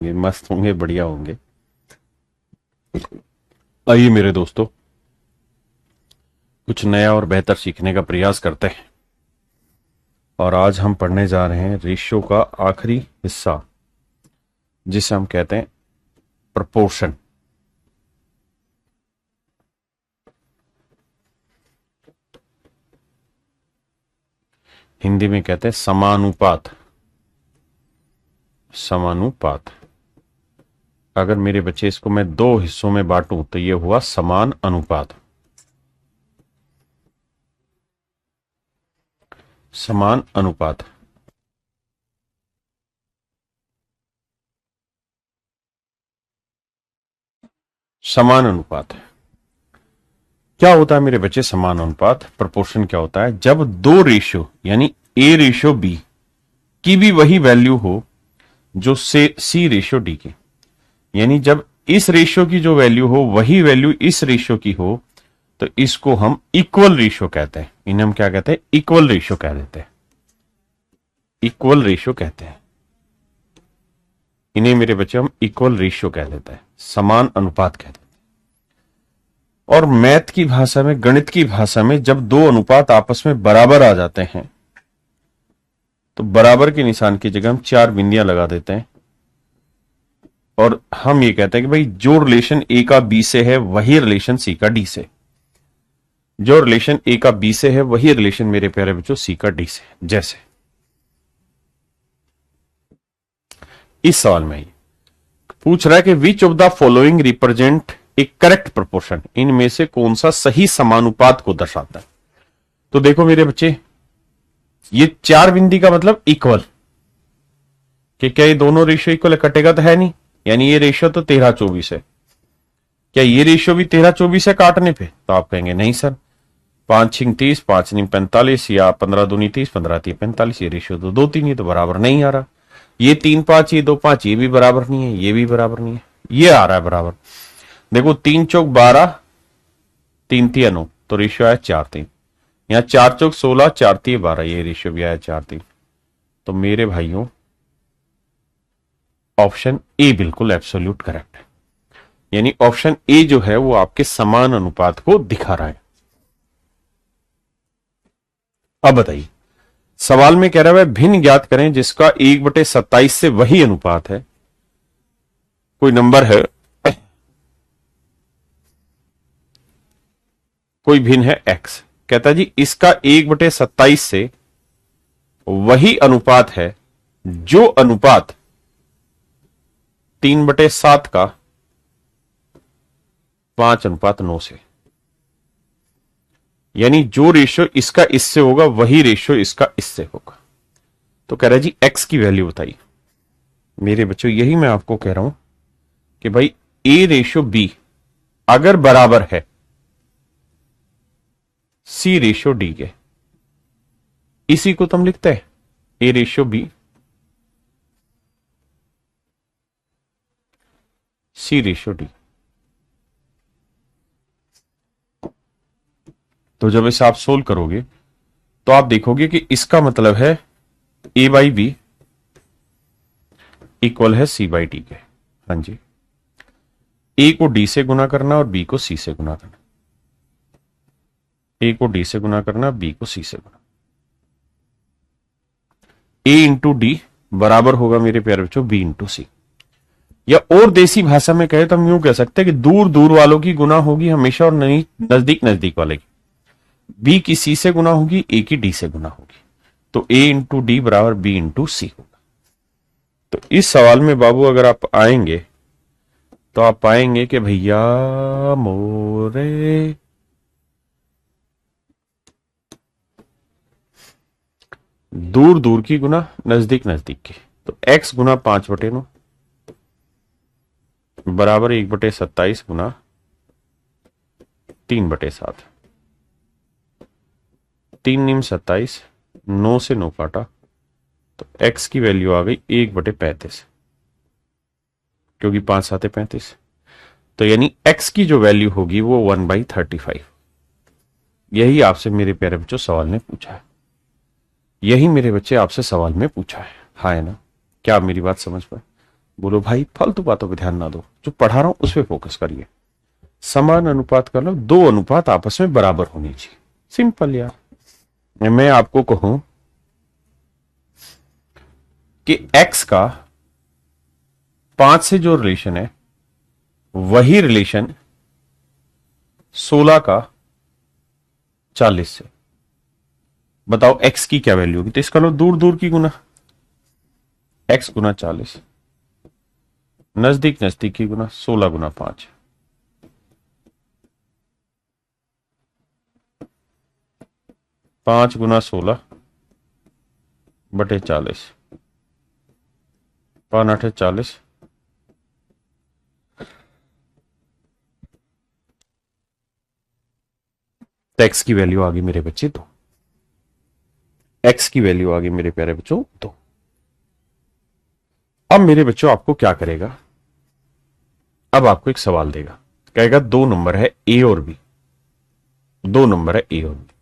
ये मस्त होंगे, बढ़िया होंगे। आइए मेरे दोस्तों, कुछ नया और बेहतर सीखने का प्रयास करते हैं। और आज हम पढ़ने जा रहे हैं रेशियो का आखिरी हिस्सा, जिसे हम कहते हैं प्रपोर्शन। हिंदी में कहते हैं समानुपात। समानुपात। अगर मेरे बच्चे इसको मैं दो हिस्सों में बांटूं तो ये हुआ समान अनुपात। समान अनुपात। समान अनुपात क्या होता है मेरे बच्चे? समान अनुपात प्रोपोर्शन क्या होता है? जब दो रेशियो यानी ए रेशियो बी की भी वही वैल्यू हो जो से सी रेशियो डी की, यानी जब इस रेशियो की जो वैल्यू हो वही वैल्यू इस रेशियो की हो, तो इसको हम इक्वल रेशियो कहते हैं। इन्हें हम क्या कहते हैं? इक्वल रेशियो कह देते हैं। इक्वल रेशियो कहते हैं इन्हें मेरे बच्चे, हम इक्वल रेशियो कह देते हैं, समान अनुपात कहते हैं। और मैथ की भाषा में, गणित की भाषा में, जब दो अनुपात आपस में बराबर आ जाते हैं तो बराबर के निशान की जगह हम चार बिंदियां लगा देते हैं और हम ये कहते हैं कि भाई जो रिलेशन ए का बी से है वही रिलेशन सी का डी से। जो रिलेशन ए का बी से है वही रिलेशन मेरे प्यारे बच्चों सी का डी से। जैसे इस सवाल में ये पूछ रहा है कि which of the following represent A correct proportion, इनमें से कौन सा सही समानुपात को दर्शाता है। तो देखो मेरे बच्चे, ये चार बिंदी का मतलब इक्वल, कि क्या ये दोनों रेशियो इक्वल कटेगा? तो है नहीं, यानी ये रेशियो तो 13-24 है। क्या ये रेशियो भी 13-24 है काटने पे? तो आप कहेंगे नहीं सर, 5-6-30, 5-9-45, या 15-2-30, 15-3-45, ये रेशियो तो 2-3, ये तो बराबर नहीं आ रहा। ये 3-5, ये 2-5, ये भी बराबर नहीं है, ये भी बराबर नहीं है, ये आ रहा है बराबर। देखो 3-4-12, 3-3-9, तो रेशियो आया 4-3। यहाँ 4-4-16, 4-3-12, ये रेशियो भी आया 4-3। तो मेरे भाइयों, ऑप्शन ए बिल्कुल एब्सोल्यूट करेक्ट है। यानी ऑप्शन ए जो है वो आपके समान अनुपात को दिखा रहा है। अब बताइए, सवाल में कह रहा है भिन्न ज्ञात करें जिसका 1/27 से वही अनुपात है। कोई नंबर है, कोई भिन्न है x। कहता है जी इसका 1/27 से वही अनुपात है जो अनुपात 3/7 का 5:9 से। यानी जो रेशियो इसका इससे होगा वही रेशियो इसका इससे होगा। तो कह रहा है जी x की वैल्यू बताइए। मेरे बच्चों, यही मैं आपको कह रहा हूं कि भाई a रेशियो b अगर बराबर है c रेशियो d के, इसी को तो हम लिखते हैं a ratio b c ratio d। तो जब इसे आप सोल्व करोगे तो आप देखोगे कि इसका मतलब है a/b इक्वल है c/d के। हाँ जी, a को d से गुना करना और b को c से गुना करना। a को d से गुना करना, b को c से गुना। a इंटू डी बराबर होगा मेरे प्यारे बच्चों b इंटू सी। या और देसी भाषा में कहे तो हम यूं कह सकते हैं कि दूर दूर वालों की गुना होगी हमेशा और नजदीक नजदीक वाले की। b की c से गुना होगी, a की d से गुना होगी। तो a इंटू डी बराबर b इंटू सी होगा। तो इस सवाल में बाबू अगर आप आएंगे तो आप पाएंगे कि भैया मोरे दूर दूर की गुना नजदीक नजदीक की। तो x गुना 5/9 बराबर 1/27 गुना 3/7। 3-9-27, 9 से 9 काटा तो x की वैल्यू आ गई 1/35, क्योंकि 5-7-35। तो यानी x की जो वैल्यू होगी वो 1/35। यही आपसे मेरे प्यारे बच्चों सवाल ने पूछा है। यही मेरे बच्चे आपसे सवाल में पूछा है। हाँ है ना? क्या आप मेरी बात समझ पाए? बोलो भाई फालतू बातों पे ध्यान ना दो, जो पढ़ा रहा हूं उस पर फोकस करिए। समान अनुपात का मतलब दो अनुपात आपस में बराबर होनी चाहिए। सिंपल यार। मैं आपको कहूं कि x का 5 से जो रिलेशन है वही रिलेशन 16 का 40 से। बताओ x की क्या वैल्यू होगी? तो इसका लो दूर दूर की गुना, x गुना 40, नजदीक नजदीक की गुना 16 गुना 5, 5 गुना 16 बटे 40, 5 8 40, तो x की वैल्यू आ गई मेरे बच्चे तो x की वैल्यू आ गई मेरे प्यारे बच्चों तो। अब मेरे बच्चों आपको क्या करेगा, अब आपको एक सवाल देगा, कहेगा दो नंबर है a और b, दो नंबर है a और b।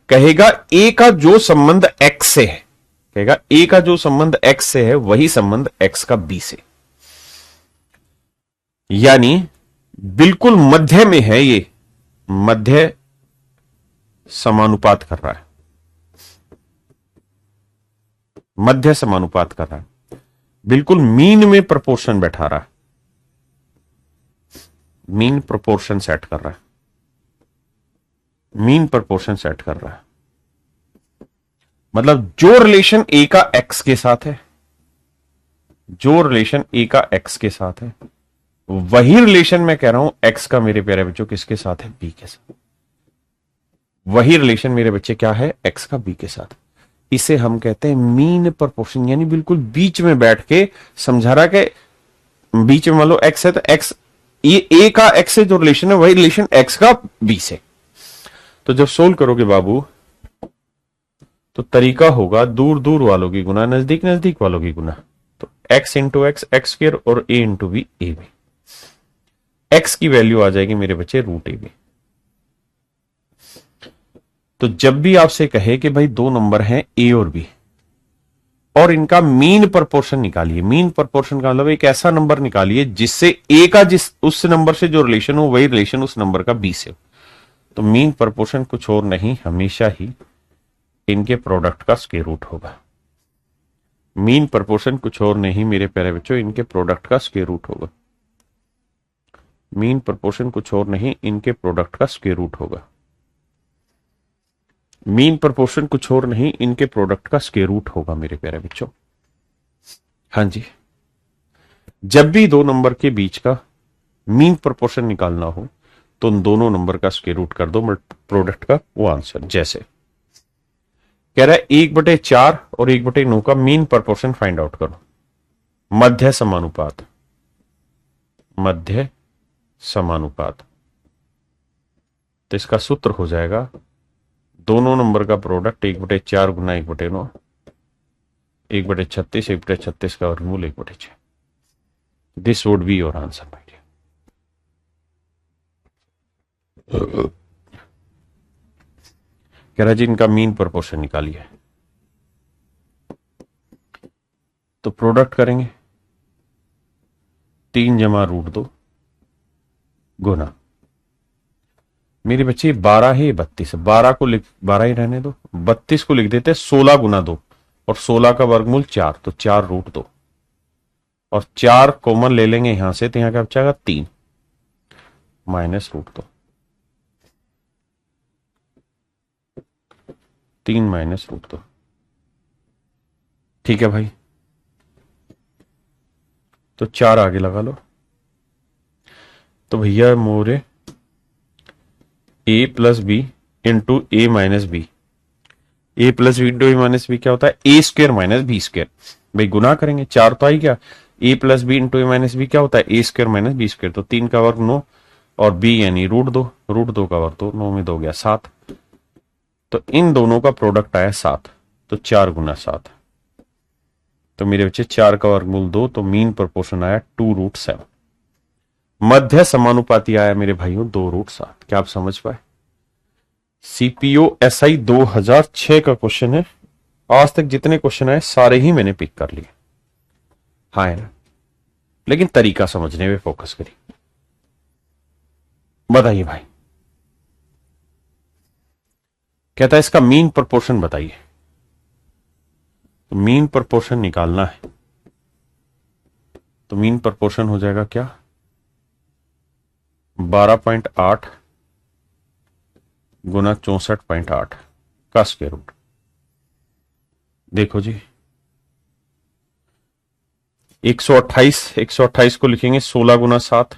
कहेगा a का जो संबंध x से है, कहेगा a का जो संबंध x से है वही संबंध x का b से, यानी बिल्कुल मध्य में है, ये मध्य समानुपात कर रहा है, मध्य समानुपात कर रहा है, बिल्कुल मीन में प्रोपोर्शन बैठा रहा है, मीन प्रोपोर्शन सेट कर रहा है, मीन प्रोपोर्शन सेट कर रहा है। मतलब जो रिलेशन ए का एक्स के साथ है, जो रिलेशन ए का एक्स के साथ है वही रिलेशन मैं कह रहा हूं एक्स का मेरे प्यारे बच्चों किसके साथ है? बी के साथ। वही रिलेशन मेरे बच्चे क्या है? एक्स का बी के साथ। इसे हम कहते हैं मीन प्रोपोर्शन, यानी बिल्कुल बीच में बैठ के समझा रहा है कि बीच में मान लो एक्स है तो एक्स, ये ए का एक्स से जो रिलेशन है वही रिलेशन एक्स का बी से। तो जब सोल्व करोगे बाबू तो तरीका होगा दूर दूर वालों की गुना, नजदीक नजदीक वालों की गुना। तो x इंटू एक्स एक्स स्क्र और a into B A B. x की वैल्यू आ जाएगी मेरे बच्चे रूट ए बी। तो जब भी आपसे कहे कि भाई दो नंबर हैं a और b और इनका मीन प्रोपोर्शन निकालिए, मीन प्रोपोर्शन का मतलब एक ऐसा नंबर निकालिए जिससे a का जिस उस नंबर से जो रिलेशन हो वही रिलेशन उस नंबर का b से हो। तो मीन प्रोपोर्शन कुछ और नहीं, हमेशा ही इनके प्रोडक्ट का स्क्वायर रूट होगा। मीन प्रोपोर्शन कुछ और नहीं मेरे प्यारे बच्चों, इनके प्रोडक्ट का स्क्वायर रूट होगा। मीन प्रोपोर्शन कुछ और नहीं, इनके प्रोडक्ट का स्क्वायर रूट होगा। मीन प्रोपोर्शन कुछ और नहीं, इनके प्रोडक्ट का स्क्वायर रूट होगा मेरे प्यारे बच्चों। हाँ जी, जब भी दो नंबर के बीच का मीन प्रोपोर्शन निकालना हो तो उन दोनों नंबर का स्क्वायर रूट कर दो प्रोडक्ट का वो आंसर। जैसे कह रहा है 1/4 और 1/9 का मीन प्रोपोर्शन फाइंड आउट करो, मध्य समानुपात, मध्य समानुपात। तो इसका सूत्र हो जाएगा दोनों नंबर का प्रोडक्ट 1/4 गुना 1/9, 1/36, 1/36 का वर्गमूल 1/6। This would be your answer my dear. कह रहा जी इनका मीन प्रोपोर्शन निकालिए, तो प्रोडक्ट करेंगे 3 जमा √2 गुना, मेरे बच्चे 12 है 32, 12 को लिख 12 ही रहने दो, 32 को लिख देते 16 गुना 2 और 16 का वर्गमूल 4, तो 4√2 और 4 कॉमन ले लेंगे यहां से, तो यहां क्या बचेगा 3 माइनस √2, 3 माइनस √2। ठीक है भाई, तो 4 आगे लगा लो। तो भैया मोरे a plus B into A minus B, A plus B into A minus B क्या होता है? A square minus B square. भाई गुना करेंगे, 4 तो आई क्या, a plus B into A minus B क्या होता है? A square minus B square. तो 3 का वर्ग 9 और b यानी √2, √2 का वर्ग तो 9 में 2 गया 7, तो इन दोनों का प्रोडक्ट आया 7, तो 4 गुना 7। तो मेरे बच्चे 4 का वर्गमूल 2, तो मीन प्रोपोर्शन आया 2√7। मध्य समानुपाती आया मेरे भाइयों 2√7। क्या आप समझ पाए? सीपीओ एसआई 2006 का क्वेश्चन है। आज तक जितने क्वेश्चन आए सारे ही मैंने पिक कर लिए। हाँ है ना? लेकिन तरीका समझने में फोकस करिए। बताइए भाई, कहता है इसका मीन प्रोपोर्शन बताइए। तो मीन प्रोपोर्शन निकालना है तो मीन प्रोपोर्शन हो जाएगा क्या, 12.8 गुना 64.8 का स्क्वायर रूट। देखो जी, 128 को लिखेंगे 16 गुना 7,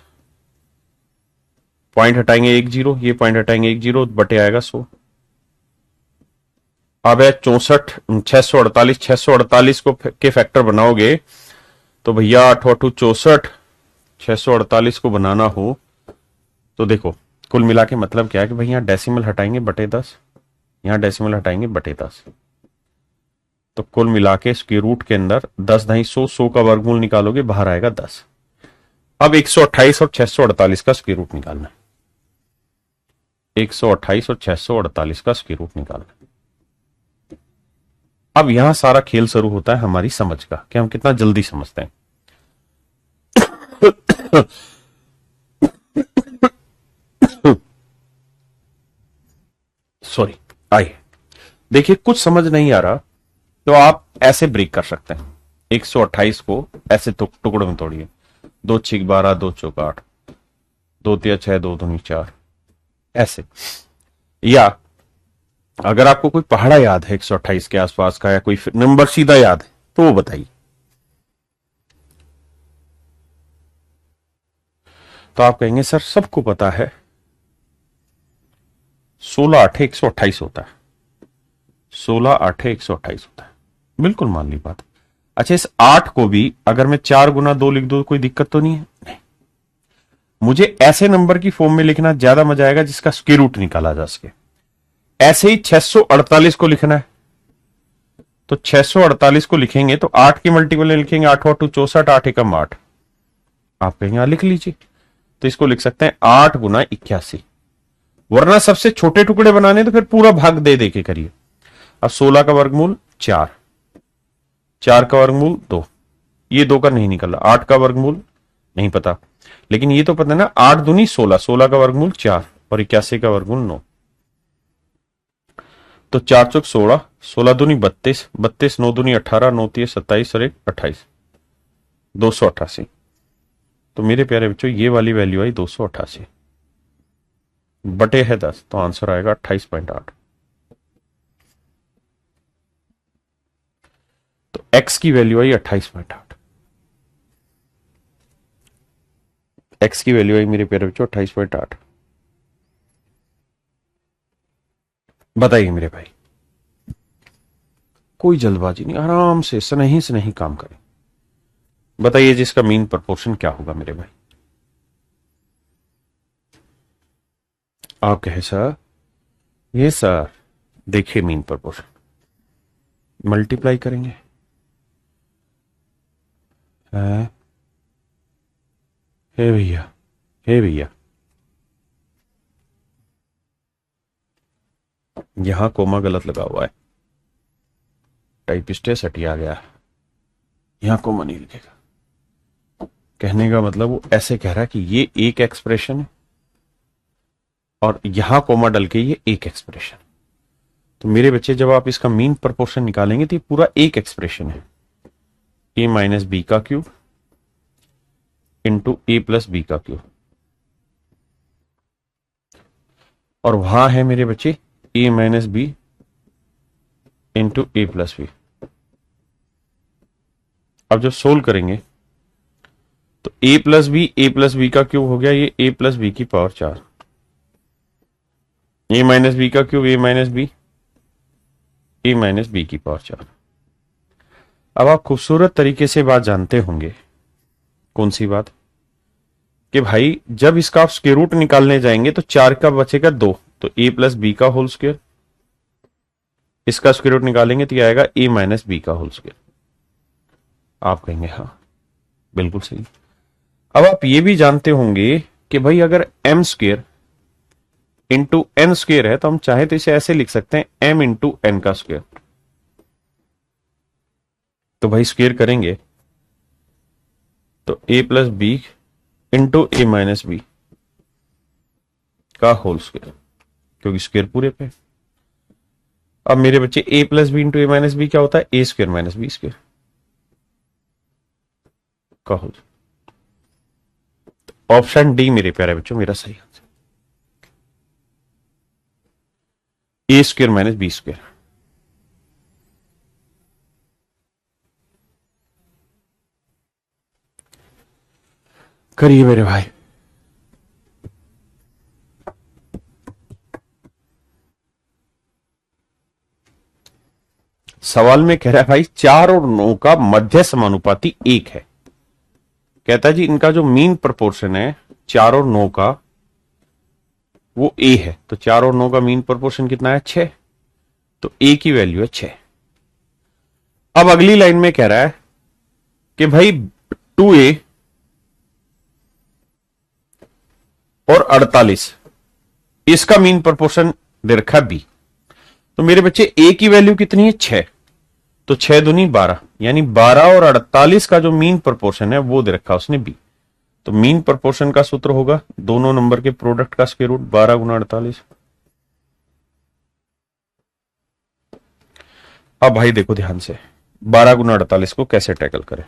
पॉइंट हटाएंगे 1 जीरो, ये पॉइंट हटाएंगे 1 जीरो, बटे आएगा 100। अब है 64 648 को के फैक्टर बनाओगे तो भैया 8 8 64, 648 को बनाना हो तो देखो कुल मिला के मतलब क्या है कि भाई यहां डेसिमल हटाएंगे बटे 10, यहां डेसिमल हटाएंगे बटे 10, तो कुल मिला के स्क्वायर रूट के अंदर 10 ढाई 100 का वर्गमूल निकालोगे, बाहर आएगा 10। अब 128 और 648 का स्क्वायर रूट निकालना है, 128 और 648 का स्क्वायर रूट निकालना है। अब यहां सारा खेल शुरू होता है हमारी समझ का कि हम कितना जल्दी समझते हैं। सॉरी, आइए देखिए, कुछ समझ नहीं आ रहा तो आप ऐसे ब्रेक कर सकते हैं। 128 को ऐसे टुकड़ों में तोड़िए, 2 6 12, 2 चौक 8, 2 3 6, 2 दूनी 4, ऐसे। या अगर आपको कोई पहाड़ा याद है 128 के आसपास का, या कोई नंबर सीधा याद है तो वो बताइए। तो आप कहेंगे सर सबको पता है 16 8 128 होता है, 16 8 128 होता है, बिल्कुल मान ली बात। अच्छा, इस 8 को भी अगर मैं 4 गुना 2 लिख दूं कोई दिक्कत तो नहीं है? नहीं। मुझे ऐसे नंबर की फॉर्म में लिखना ज्यादा मजा आएगा जिसका स्क्वायर रूट निकाला जा सके। ऐसे ही 648 को लिखना है तो 648 को लिखेंगे तो 8 के मल्टीपल में लिखेंगे, 8 8 64, 8 एकम 8। आप कहेंगे लिख लीजिए, तो इसको लिख सकते हैं 8 गुना 81। वरना सबसे छोटे टुकड़े बनाने तो फिर पूरा भाग दे दे के करिए। अब 16 का वर्गमूल 4, 4 का वर्गमूल 2, ये 2 का नहीं निकला, 8 का वर्गमूल नहीं पता, लेकिन ये तो पता है ना 8 दूनी 16, 16 का वर्गमूल 4 और 81 का वर्गमूल 9, तो 4 चौक 16, 16 दूनी 32, 32 9 दूनी 18, 9 3 27 और 1 28, 288। तो मेरे प्यारे बच्चों ये वाली वैल्यू आई 288 बटे है 10, तो आंसर आएगा 28.8। तो x की वैल्यू आई 28.8, x की वैल्यू आई मेरे प्यारे बच्चों 28.8। बताइए मेरे भाई, कोई जल्दबाजी नहीं, आराम से स्नेही से नहीं काम करें। बताइए जिसका मीन प्रोपोर्शन क्या होगा मेरे भाई? आप कहे सर, ये सर देखिए मीन प्रोपोर्शन मल्टीप्लाई करेंगे, हे भैया, हे भैया, यहां कोमा गलत लगा हुआ है, टाइपिस्टेस हटिया गया, यहां कोमा नहीं लिखेगा। कहने का मतलब वो ऐसे कह रहा है कि ये एक एक्सप्रेशन है और यहां कोमा डल के ये एक एक्सप्रेशन। तो मेरे बच्चे जब आप इसका मीन प्रोपोर्शन निकालेंगे तो ये पूरा एक एक्सप्रेशन है, a माइनस बी का cube into A plus B का क्यूब, और वहां है मेरे बच्चे a minus B into A plus B. अब जब सोल्व करेंगे तो a प्लस बी का क्यूब हो गया ये a प्लस बी की पावर 4, a माइनस बी का क्यूब a माइनस बी की पावर 4। अब आप खूबसूरत तरीके से बात जानते होंगे, कौन सी बात? कि भाई जब इसका आप स्क्वायर रूट निकालने जाएंगे तो 4 का बचेगा 2, तो a प्लस बी का होल स्क्वायर, इसका स्क्वायर रूट निकालेंगे तो आएगा a माइनस बी का होल स्क्वायर। आप कहेंगे हाँ बिल्कुल सही। अब आप ये भी जानते होंगे कि भाई अगर m square into N square है तो हम चाहे तो इसे ऐसे लिख सकते हैं m इंटू एन का स्क्वायर। तो भाई स्क्वायर करेंगे तो a plus B into A minus B का होल स्क्वायर, क्योंकि स्क्वायर पूरे पे। अब मेरे बच्चे a plus B into A minus B क्या होता है, A square minus B square का होल। ऑप्शन डी मेरे प्यारे बच्चों मेरा सही answer, A square minus B square. करिए मेरे भाई। सवाल में कह रहा है भाई 4 और 9 का मध्य समानुपाती 1 है। कहता है जी इनका जो मीन प्रोपोर्शन है 4 और 9 का वो a है, तो 4 और 9 का मीन प्रोपोर्शन कितना है 6, तो a की वैल्यू है 6। अब अगली लाइन में कह रहा है कि भाई 2a और 48 इसका मीन प्रोपोर्शन दे रखा है b। तो मेरे बच्चे a की वैल्यू कितनी है 6, तो 6 दूनी 12, यानी 12 और 48 का जो मीन प्रोपोर्शन है वो दे रखा उसने b। तो मीन प्रोपोर्शन का सूत्र होगा दोनों नंबर के प्रोडक्ट का स्क्वायर रूट 12 गुना 48। अब भाई देखो ध्यान से 12 गुना 48 को कैसे टैकल करें।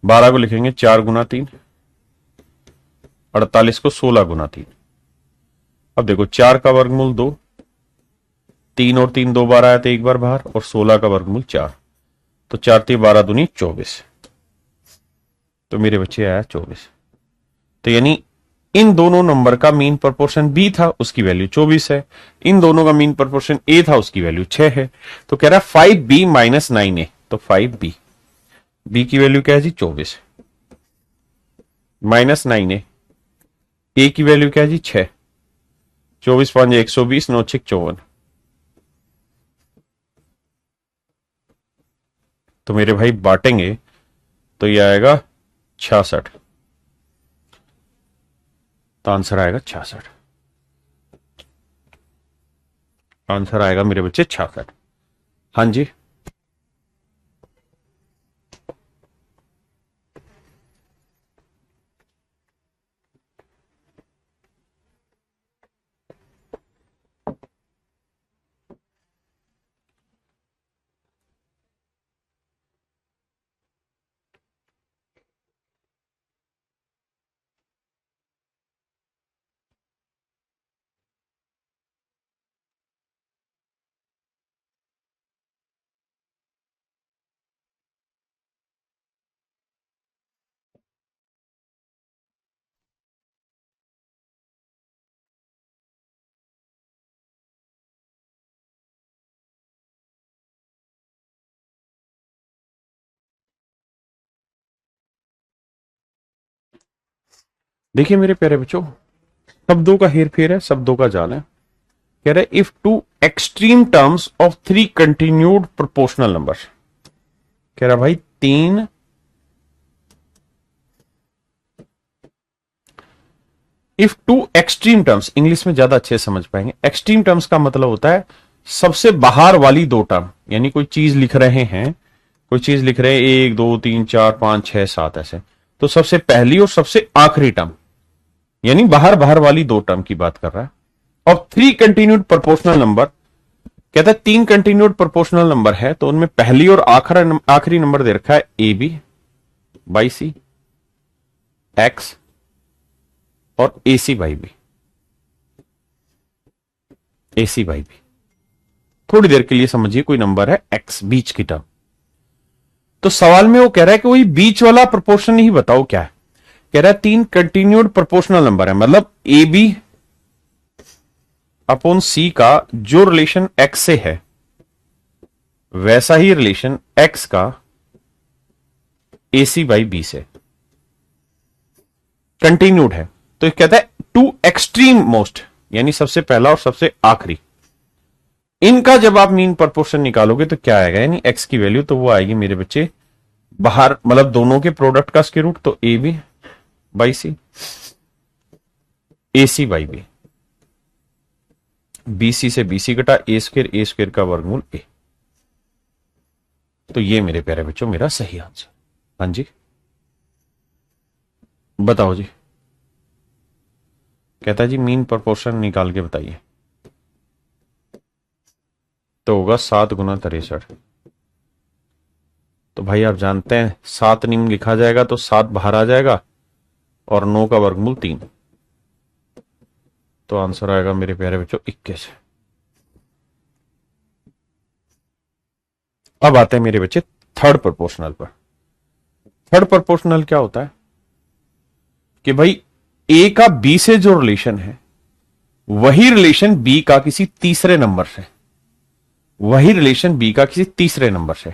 बारह को लिखेंगे 4 गुना 3, 48 को 16 गुना 3। अब देखो 4 का वर्गमूल 2, 3 और 3 दो बार आया तो एक बार बाहर, और 16 का वर्गमूल 4, तो 4 3 12 दूनी 24। तो मेरे बच्चे आया 24। तो यानी इन दोनों नंबर का मीन प्रोपोर्शन b था, उसकी वैल्यू 24 है। इन दोनों का मीन प्रोपोर्शन a था, उसकी वैल्यू 6 है। तो कह रहा है 5b माइनस 9a, तो 5b, b की वैल्यू क्या है जी 24 माइनस 9a, a की वैल्यू क्या है जी 6, 24 5 120, 9 6 54। तो मेरे भाई बांटेंगे तो ये आएगा 66, तो आंसर आएगा 66। आंसर आएगा मेरे बच्चे 66। हाँ जी, देखिए मेरे प्यारे बच्चों, शब्दों का हेर फेर है, शब्दों का जाल है। कह रहे if two extreme terms of 3 continued proportional number. कह रहा भाई 3 if two extreme terms, English में ज्यादा अच्छे समझ पाएंगे। एक्सट्रीम टर्म्स का मतलब होता है सबसे बाहर वाली दो टर्म, यानी कोई चीज लिख रहे हैं, कोई चीज लिख रहे हैं 1 2 3 4 5 6 7 ऐसे, तो सबसे पहली और सबसे आखिरी टर्म, यानी बाहर बाहर वाली दो टर्म की बात कर रहा है। और 3 कंटिन्यूड प्रोपोर्शनल नंबर, कहता है 3 कंटिन्यूड प्रोपोर्शनल नंबर है तो उनमें पहली और आखिरी नंबर दे रखा है A B by C X और A C by B, A C by B. थोड़ी देर के लिए समझिए कोई नंबर है एक्स, बीच की टर्म। तो सवाल में वो कह रहा है कि वही बीच वाला प्रोपोर्शन ही बताओ क्या है। कह रहा है 3 कंटिन्यूड प्रोपोर्शनल नंबर है, मतलब ए बी अपॉन सी का जो रिलेशन एक्स से है वैसा ही रिलेशन एक्स का ए सी बाई बी से कंटिन्यूड है। तो कहता है टू एक्सट्रीम मोस्ट, यानी सबसे पहला और सबसे आखिरी, इनका जब आप मीन प्रोपोर्शन निकालोगे तो क्या आएगा, यानी एक्स की वैल्यू तो वो आएगी मेरे बच्चे बाहर, मतलब दोनों के प्रोडक्ट का स्क्वायर रूट, तो A B by C, A C by B, B C से बी सी कटा, ए स्क्वायर का वर्गमूल ए। तो ये मेरे प्यारे बच्चों मेरा सही आंसर। हाँ जी बताओ जी। कहता है जी मीन प्रोपोर्शन निकाल के बताइए। तो होगा 7 × 63। तो भाई आप जानते हैं 7 नीम लिखा जाएगा तो 7 बाहर आ जाएगा और 9 का वर्गमूल 3। तो आंसर आएगा मेरे प्यारे बच्चों 21। अब आते हैं मेरे बच्चे थर्ड प्रोपोर्शनल पर। थर्ड प्रोपोर्शनल क्या होता है कि भाई ए का बी से जो रिलेशन है वही रिलेशन बी का किसी तीसरे नंबर से, वही रिलेशन बी का किसी तीसरे नंबर से,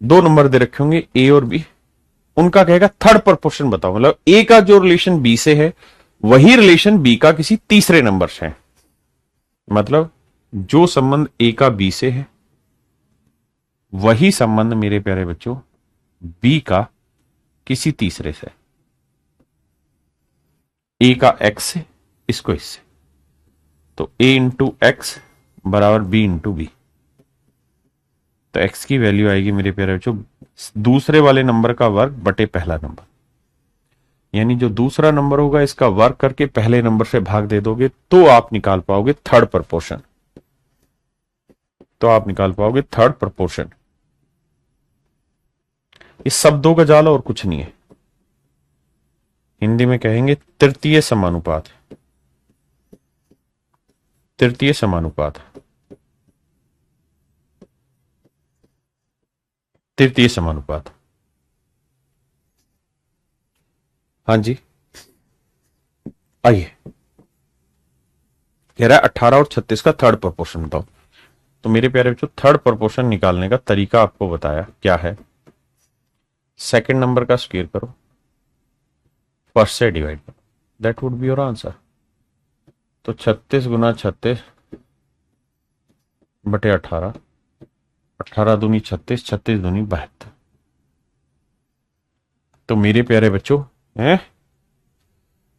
दो नंबर दे रखे होंगे ए और बी, उनका कहेगा थर्ड प्रोपोर्शन बताओ। मतलब ए का जो रिलेशन बी से है वही रिलेशन बी का किसी तीसरे नंबर से है। मतलब जो संबंध ए का बी से है वही संबंध मेरे प्यारे बच्चों बी का किसी तीसरे से। ए का एक्स से, इसको इससे, तो ए इंटू एक्स बराबर बी इंटू बी। तो एक्स की वैल्यू आएगी मेरे प्यारे बच्चों दूसरे वाले नंबर का वर्ग बटे पहला नंबर। यानी जो दूसरा नंबर होगा इसका वर्ग करके पहले नंबर से भाग दे दोगे तो आप निकाल पाओगे थर्ड प्रोपोर्शन। तो आप निकाल पाओगे थर्ड प्रोपोर्शन। इस शब्दों का जाल और कुछ नहीं है। हिंदी में कहेंगे तृतीय समानुपात। तृतीय समानुपात, तृतीय समानुपात। हाँ जी आइए, कह रहा है 18 और 36 का थर्ड प्रोपोर्शन बताओ। तो मेरे प्यारे बच्चों थर्ड प्रोपोर्शन निकालने का तरीका आपको बताया क्या है। सेकंड नंबर का स्क्वायर करो, फर्स्ट से डिवाइड करो, that would be your answer. तो 36 × 36 बटे 18, 18 दूनी 36, 36 दूनी 72। तो मेरे प्यारे बच्चों हैं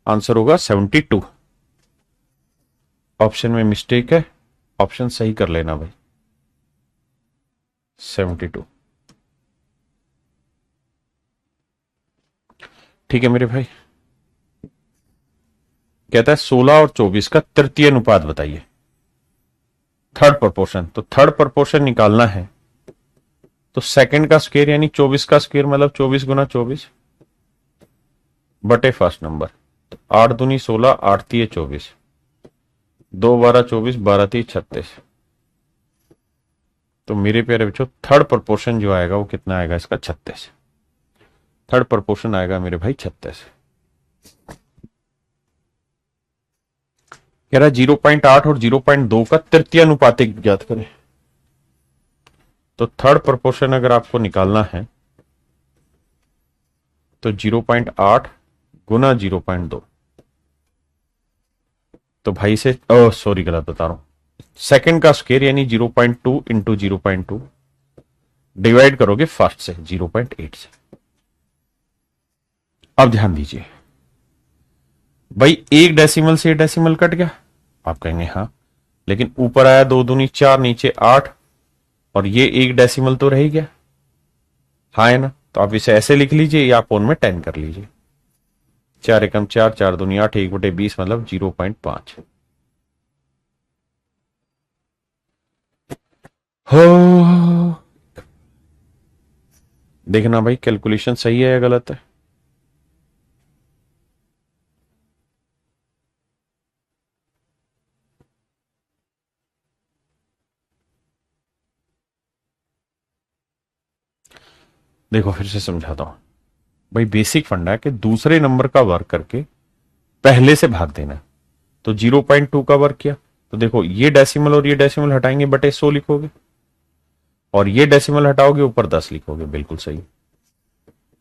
आंसर होगा 72। ऑप्शन में मिस्टेक है, ऑप्शन सही कर लेना भाई। 72 ठीक है मेरे भाई। कहता है 16 और 24 का तृतीय अनुपात बताइए, थर्ड प्रोपोर्शन। तो थर्ड प्रोपोर्शन निकालना है तो सेकंड का स्क्वायर यानी 24 का स्क्वायर मतलब 24 × 24 बटे फर्स्ट नंबर। तो 8 दूनी 16, 8 3 24, 2 12 24, 12 3 36। तो मेरे प्यारे बच्चों थर्ड प्रोपोर्शन जो आएगा वो कितना आएगा इसका 36। थर्ड प्रोपोर्शन आएगा मेरे भाई 36। कह रहा 0.8 और 0.2 का तृतीय अनुपातिक ज्ञात करें। तो थर्ड प्रोपोर्शन अगर आपको निकालना है तो 0.8 गुना 0.2। तो भाई से सॉरी गलत बता रहा हूं, सेकंड का स्क्वायर यानी 0.2 इंटू 0.2 डिवाइड करोगे फर्स्ट से 0.8 से। अब ध्यान दीजिए भाई एक डेसिमल से डेसिमल कट गया, आप कहेंगे हाँ, लेकिन ऊपर आया 2 दूनी 4, नीचे 8 और ये एक डेसिमल तो रह ही गया, हाँ है ना। तो आप इसे ऐसे लिख लीजिए या आप में 10 कर लीजिए। 4 एकम 4, 4 दूनी 8, 1/20 मतलब 0.5। हो देखना भाई कैलकुलेशन सही है या गलत है। देखो फिर से समझाता हूं भाई, बेसिक फंडा है कि दूसरे नंबर का वर्क करके पहले से भाग देना। तो 0.2 का वर्क किया तो देखो ये डेसिमल और ये डेसिमल हटाएंगे बटे 100 लिखोगे, और ये डेसिमल हटाओगे ऊपर 10 लिखोगे, बिल्कुल सही।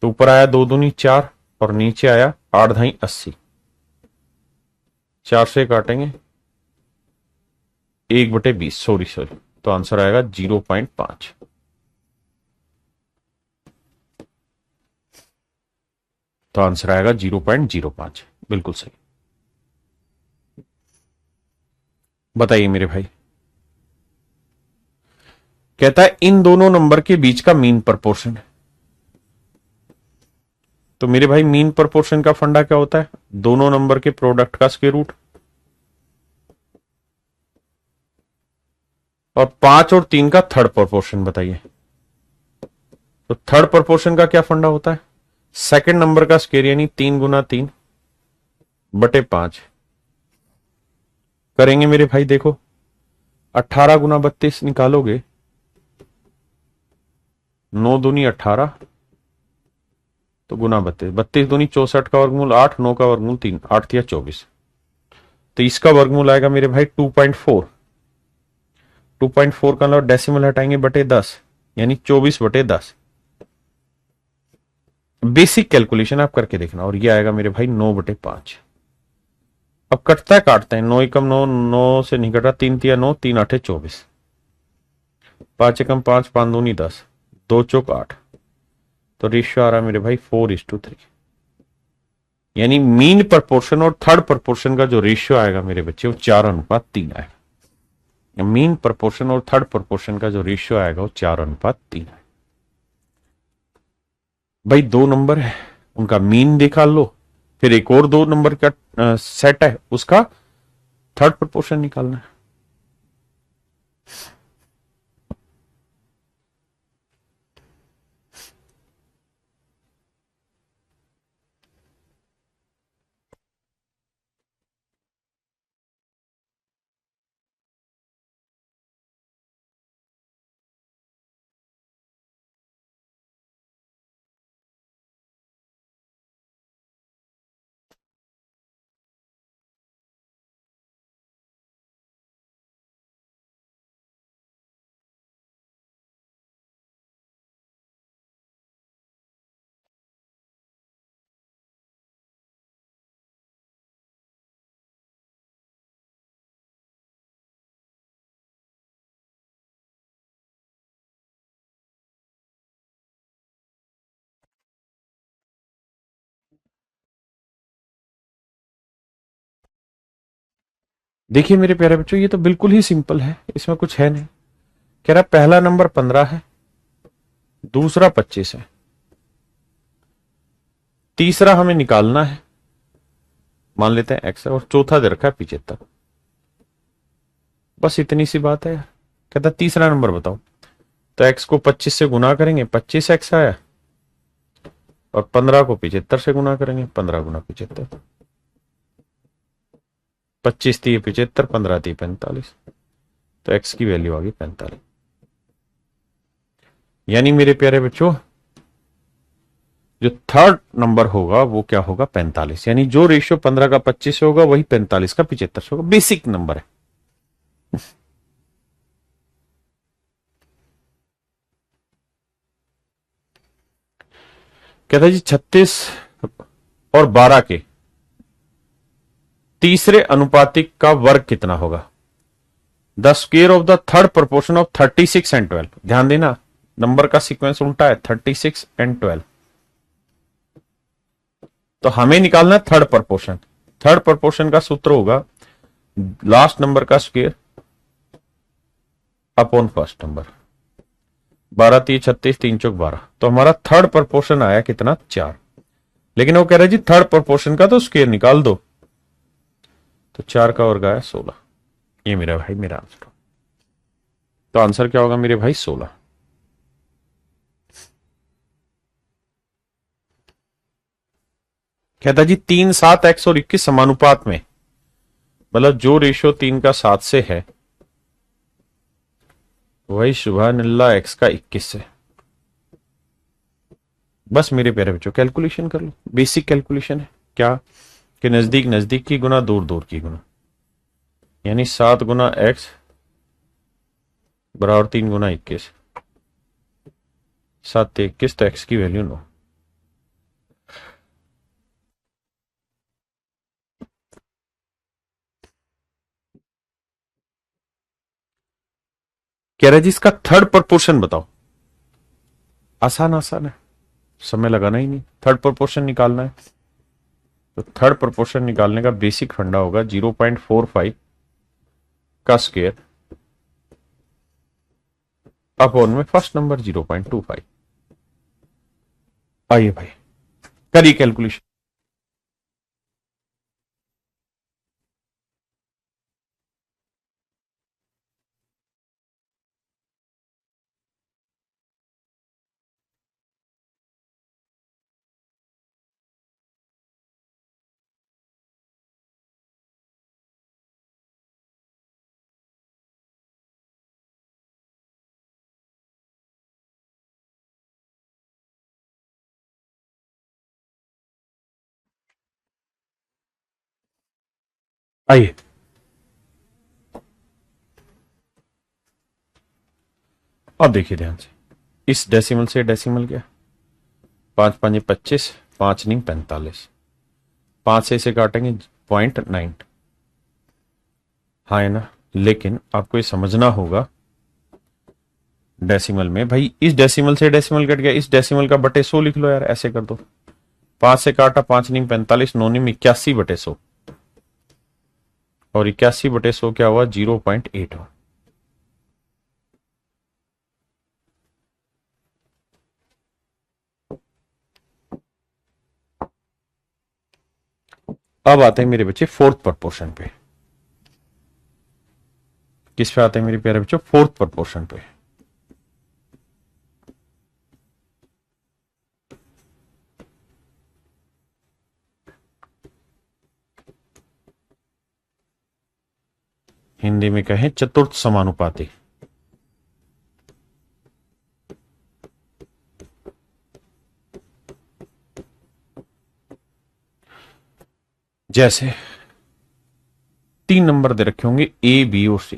तो ऊपर आया 2 दूनी 4 और नीचे आया 8 ढाई 80, 4 से काटेंगे 1/20, सॉरी सॉरी, तो आंसर आएगा 0.5। तो आंसर आएगा 0.05, बिल्कुल सही। बताइए मेरे भाई कहता है इन दोनों नंबर के बीच का मीन प्रपोर्शन है। तो मेरे भाई मीन प्रपोर्शन का फंडा क्या होता है? दोनों नंबर के प्रोडक्ट का स्क्वायर रूट। और 5 और 3 का थर्ड प्रपोर्शन बताइए। तो थर्ड प्रपोर्शन का क्या फंडा होता है? सेकंड नंबर का स्क्वायर यानी 3 गुना 3 बटे 5। करेंगे मेरे भाई, देखो 18 गुना 32 निकालोगे, 9 दूनी 18 तो गुना 32, 32 दूनी 64 का वर्गमूल 8, 9 का वर्गमूल 3, 8 तिया 24। तो इसका वर्गमूल आएगा मेरे भाई 2.4। 2.4 का मतलब डेसिमल हटाएंगे बटे 10 यानी 24 बटे 10। बेसिक कैलकुलेशन आप करके देखना। और ये आएगा मेरे भाई 9 बटे 5। अब कटता है, काटते हैं। 9 एकम 9, 9 से नहीं कटा, 3 तिया 9, 3 8 24, 5 एकम 5, 5 दूनी 10, 2 चौक 8। तो रेशियो आ रहा है मेरे भाई 4:3। यानी मीन प्रपोर्शन और थर्ड प्रपोर्शन का जो रेशियो आएगा मेरे बच्चे वो 4:3 आएगा। मीन प्रपोर्शन और थर्ड प्रपोर्शन का जो रेशियो आएगा वो 4:3 है। भाई दो नंबर है, उनका मीन निकाल लो, फिर एक और दो नंबर का सेट है, उसका थर्ड प्रपोर्शन निकालना है। देखिए मेरे प्यारे बच्चों, ये तो बिल्कुल ही सिंपल है, इसमें कुछ है नहीं। कह रहा पहला नंबर 15 है, दूसरा 25 है, तीसरा हमें निकालना है, मान लेते हैं x है, और चौथा दे रखा है 75। बस इतनी सी बात है यार। कहता तीसरा नंबर बताओ। तो x को 25 से गुना करेंगे, 25x आया, और 15 को 75 से गुना करेंगे, 15 गुना 75। 25 थी 75, 15 थी 45, तो x की वैल्यू आ गई 45। यानी मेरे प्यारे बच्चों, जो थर्ड नंबर होगा वो क्या होगा? 45। यानी जो रेशियो 15 का 25 से होगा वही 45 का 75 से होगा। बेसिक नंबर है। कहता है जी 36 और 12 के तीसरे अनुपातिक का वर्ग कितना होगा? The square of the third proportion of 36 and 12। ध्यान देना, नंबर का सीक्वेंस उल्टा है, 36 एंड 12। तो हमें निकालना है थर्ड प्रोपोर्शन। थर्ड प्रोपोर्शन का सूत्र होगा लास्ट नंबर का स्क्वायर अपॉन फर्स्ट नंबर। 12 3 36, 3 चौक 12। तो हमारा थर्ड प्रोपोर्शन आया कितना? 4। लेकिन वो कह रहे जी थर्ड प्रोपोर्शन का तो स्क्वायर निकाल दो। तो 4 का वर्ग आया 16। ये मेरा भाई मेरा आंसर। तो आंसर क्या होगा मेरे भाई? 16। कहता जी 3 7 x और 21 समानुपात में, मतलब जो रेशियो 3 का 7 से है वही सुबहानल्लाह x का 21 से। बस मेरे प्यारे बच्चों कैलकुलेशन कर लो, बेसिक कैलकुलेशन है। क्या कि नजदीक नजदीक की गुना, दूर दूर की गुना। यानी 7 गुना x बराबर 3 गुना 21, 7 21, तो x की वैल्यू 9। कह रहा जी इसका थर्ड प्रपोर्शन बताओ। आसान आसान है, समय लगाना ही नहीं। थर्ड प्रपोर्शन निकालना है, तो थर्ड प्रपोर्शन निकालने का बेसिक फंडा होगा 0.45 का स्क्वायर अपॉन में फर्स्ट नंबर 0.25। आइए भाई करिए कैलकुलेशन। आइए अब देखिए ध्यान से, इस डेसिमल से डेसिमल गया, 5×5 = 25, 5 नहीं 45, 5 से इसे काटेंगे 0.9। हाँ है ना, लेकिन आपको ये समझना होगा डेसिमल में, भाई इस डेसिमल से डेसिमल कट गया, इस डेसिमल का बटे 100 लिख लो यार, ऐसे कर दो। 5 से काटा, 5 नहीं 45, 9 नहीं 81/100, और 81/100 क्या हुआ, 0.8 हुआ। अब आते हैं मेरे बच्चे फोर्थ प्रपोर्शन पे। किस पे आते हैं मेरे प्यारे बच्चों, फोर्थ प्रपोर्शन पे। हिंदी में कहें चतुर्थ समानुपाती। जैसे 3 नंबर दे रखे होंगे ए बी और सी,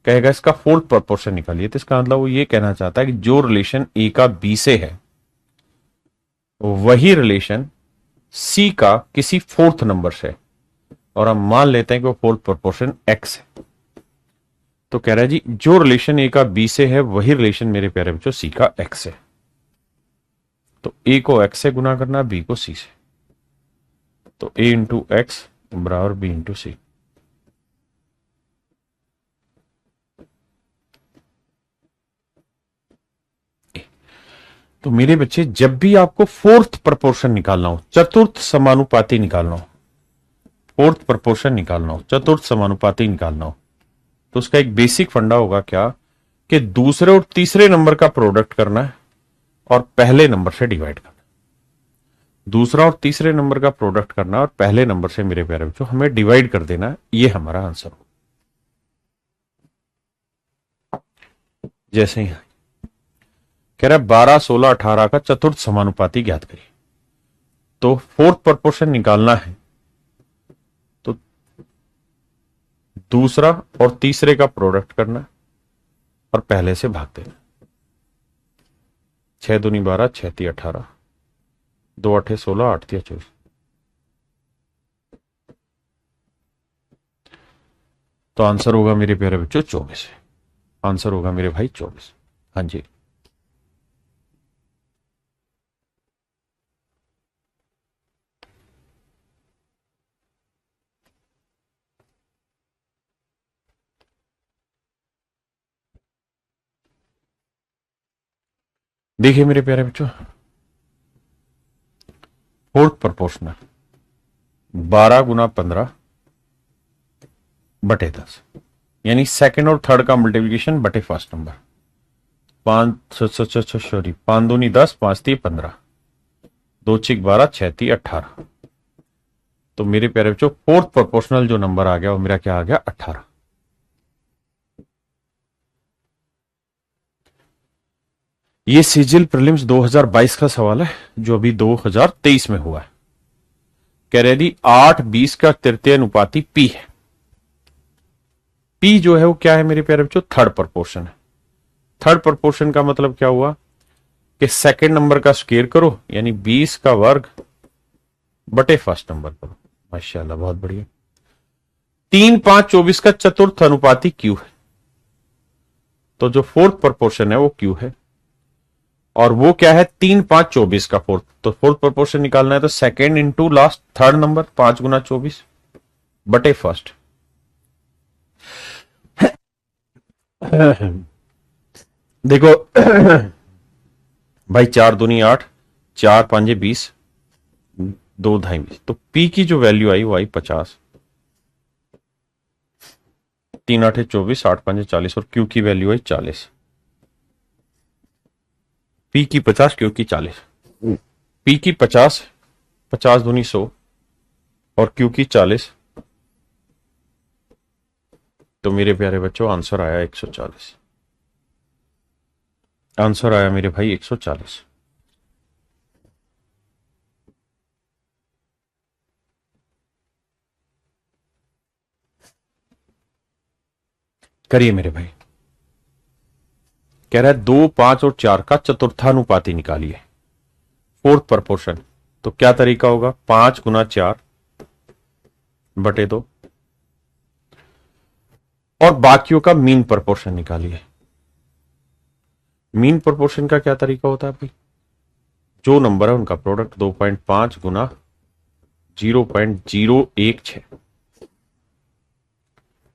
कहेगा इसका फोर्थ प्रपोर्शन निकालिए, तो इसका मतलब वो ये कहना चाहता है कि जो रिलेशन ए का बी से है वही रिलेशन सी का किसी फोर्थ नंबर से, और हम मान लेते हैं कि वो फोर्थ प्रपोर्शन एक्स है। तो कह रहा है जी जो रिलेशन ए का बी से है वही रिलेशन मेरे प्यारे बच्चों सी का एक्स है। तो ए को एक्स से गुना करना, बी को सी से, तो ए इंटू एक्स बराबर बी इंटू सी। तो मेरे बच्चे जब भी आपको फोर्थ प्रपोर्शन निकालना हो, चतुर्थ समानुपाती निकालना हो, फोर्थ प्रपोर्शन निकालना हो, चतुर्थ समानुपाती निकालना हो, तो उसका एक बेसिक फंडा होगा क्या, कि दूसरे और तीसरे नंबर का प्रोडक्ट करना है और पहले नंबर से डिवाइड करना। दूसरा और तीसरे नंबर का प्रोडक्ट करना और पहले नंबर से मेरे प्यारे बच्चों हमें डिवाइड कर देना है, ये हमारा आंसर हो। जैसे ही कह रहा है 12, 16, 18 का चतुर्थ समानुपाती ज्ञात करिए, तो फोर्थ प्रपोर्शन निकालना है तो दूसरा और तीसरे का प्रोडक्ट करना और पहले से भाग देना। 6 दूनी 12, 6 × 18, 2 × 8 = 16, 8 × 24। तो आंसर होगा मेरे प्यारे बच्चों 24। आंसर होगा मेरे भाई 24। हाँ जी, देखिए मेरे प्यारे बच्चों, फोर्थ प्रपोर्शनल 12×15/10, यानी सेकंड और थर्ड का मल्टीप्लीकेशन बटे फर्स्ट नंबर। 5 दूनी 10, 5 × 15, 2 × 12, 6 × 18। तो मेरे प्यारे बच्चों फोर्थ प्रोपोर्शनल जो नंबर आ गया वो मेरा क्या आ गया, 18। ये सीजिल प्रीलिम्स 2022 का सवाल है जो अभी 2023 में हुआ है। कह रहे थी 8/20 का तृतीय अनुपाती पी है। पी जो है वो क्या है मेरे प्यारे बच्चों, थर्ड प्रोपोर्शन है। थर्ड प्रोपोर्शन का मतलब क्या हुआ कि सेकंड नंबर का स्क्वायर करो, यानी 20 का वर्ग बटे फर्स्ट नंबर करो। माशाल्लाह बहुत बढ़िया। 3, 5, 24 का चतुर्थ अनुपाती क्यू है, तो जो फोर्थ प्रोपोर्शन है वो क्यू है, और वो क्या है 3, 5, 24 का फोर्थ। तो फोर्थ प्रोपोर्शन निकालना है तो second into last third number, 5 × 24 बटे फर्स्ट। देखो भाई 4 दूनी 8, 4 5 20, 2 ढाई 20, तो पी की जो वैल्यू आई वो आई 50, 3 8 24, 8 5 40, और क्यू की वैल्यू आई 40। पी की 50, क्यू की 40। पी की 50, 50 दूनी 100, और क्यू की 40। तो मेरे प्यारे बच्चों आंसर आया 140। आंसर आया मेरे भाई 140। करिए मेरे भाई। कह रहा है 2 5 और 4 का चतुर्थानुपाती निकालिए, फोर्थ प्रपोर्शन। तो क्या तरीका होगा? 5 गुना 4/2, और बाकियों का मीन प्रपोर्शन निकालिए। मीन प्रपोर्शन का क्या तरीका होता है भाई? जो नंबर है उनका प्रोडक्ट, 2.5 गुना 0.016।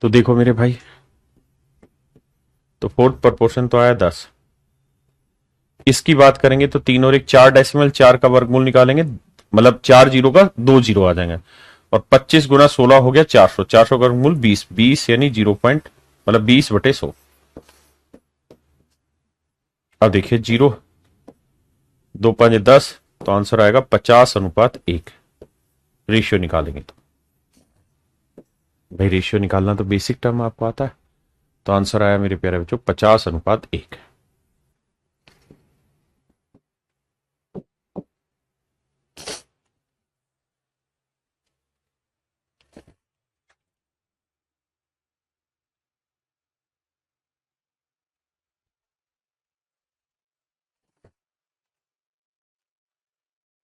तो देखो मेरे भाई, तो फोर्थ प्रपोर्शन तो आया 10। इसकी बात करेंगे तो 3 और 1 4 डेसिमल, 4 का वर्गमूल निकालेंगे, मतलब 4 जीरो का 2 जीरो आ जाएंगे। और 25 गुना 16 हो गया 400, 400 का वर्गमूल 20, 20 यानी 0 मतलब 20/100। अब देखिए 0, 2 5 10, तो आंसर आएगा 50:1। रेशियो निकालेंगे तो भाई, रेशियो निकालना तो बेसिक टर्म आपको आता है। तो आंसर आया मेरे प्यारे बच्चों 50:1।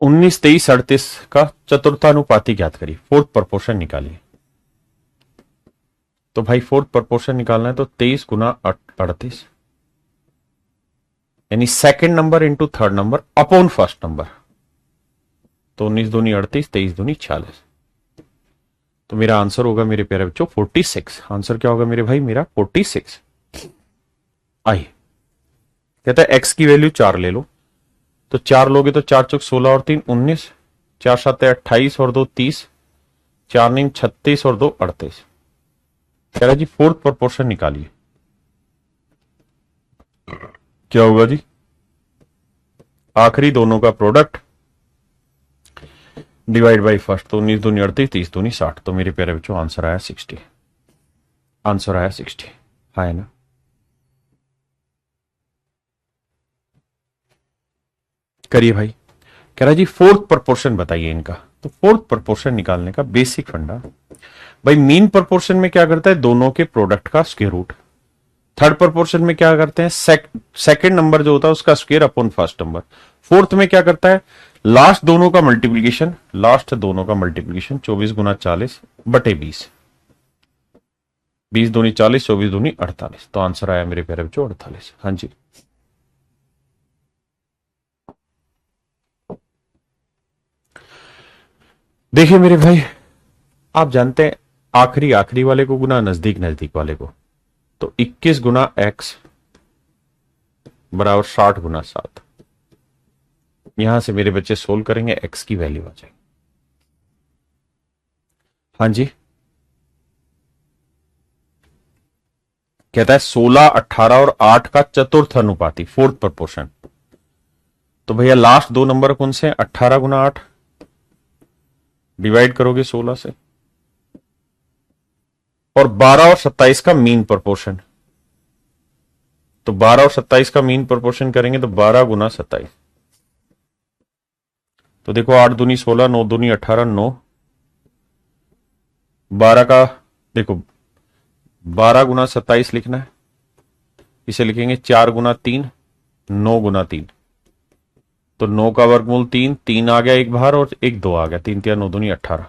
19 23 38 का चतुर्थानुपाती ज्ञात करिए, फोर्थ प्रपोर्शन निकालिए। तो भाई फोर्थ प्रपोर्शन निकालना है तो 23 गुना 38, यानी second number into third number upon first number. तो 19 दूनी 38, 23 दूनी 46। तो मेरा आंसर होगा मेरे प्यारे बच्चों 46। आंसर क्या होगा मेरे भाई? मेरा 46। आइए, कहता है एक्स की वैल्यू 4 ले लो। तो 4 लोगे तो 4 चौक 16 और 3 19, 4 7 28 और 2 30, 4 9 36 और 2 38। कह रहा है जी फोर्थ प्रपोर्शन निकालिए। क्या होगा जी? आखिरी दोनों का प्रोडक्ट डिवाइड बाई फर्स्ट। तो 19 दूनी 38, 30 दूनी 60। तो मेरे प्यारे बच्चों आंसर आया 60। आंसर आया 60। हाँ है ना? करिए भाई। कह रहा है जी फोर्थ प्रपोर्शन बताइए इनका। तो फोर्थ प्रपोर्शन निकालने का बेसिक फंडा, भाई मीन प्रपोर्शन में क्या करता है? दोनों के प्रोडक्ट का स्क्वायर रूट। थर्ड प्रपोर्शन में क्या करते हैं? सेकंड नंबर जो होता है उसका square upon first number. Fourth में क्या करता है? लास्ट दोनों का मल्टीप्लीकेशन, लास्ट दोनों का मल्टीप्लीकेशन 24 गुना 40/20। 20 दूनी 40, 24 दूनी 48। तो आंसर आया मेरे प्यारे बच्चों 48। हाँ जी। देखिए मेरे भाई, आप जानते हैं आखिरी आखिरी वाले को गुना नजदीक नजदीक वाले को। तो 21 गुना x बराबर 60 गुना 7। यहां से मेरे बच्चे सोल्व करेंगे, x की वैल्यू आ जाएगी। हाँ जी। कहता है 16 18 और 8 का चतुर्थ अनुपाती, फोर्थ प्रपोर्शन। तो भैया लास्ट दो नंबर कौन से? 18 गुना 8 डिवाइड करोगे 16 से, और 12 और 27 का मीन प्रोपोर्शन। तो 12 और 27 का मीन प्रोपोर्शन करेंगे तो 12 गुना 27। तो देखो 8 दूनी 16, 9 दूनी 18, 9, 12 का, देखो 12 गुना 27 लिखना है। इसे लिखेंगे 4 गुना 3, 9 गुना 3। तो 9 का वर्गमूल 3, 3 आ गया एक बाहर और एक 2 आ गया, 3 3 9 दूनी 18।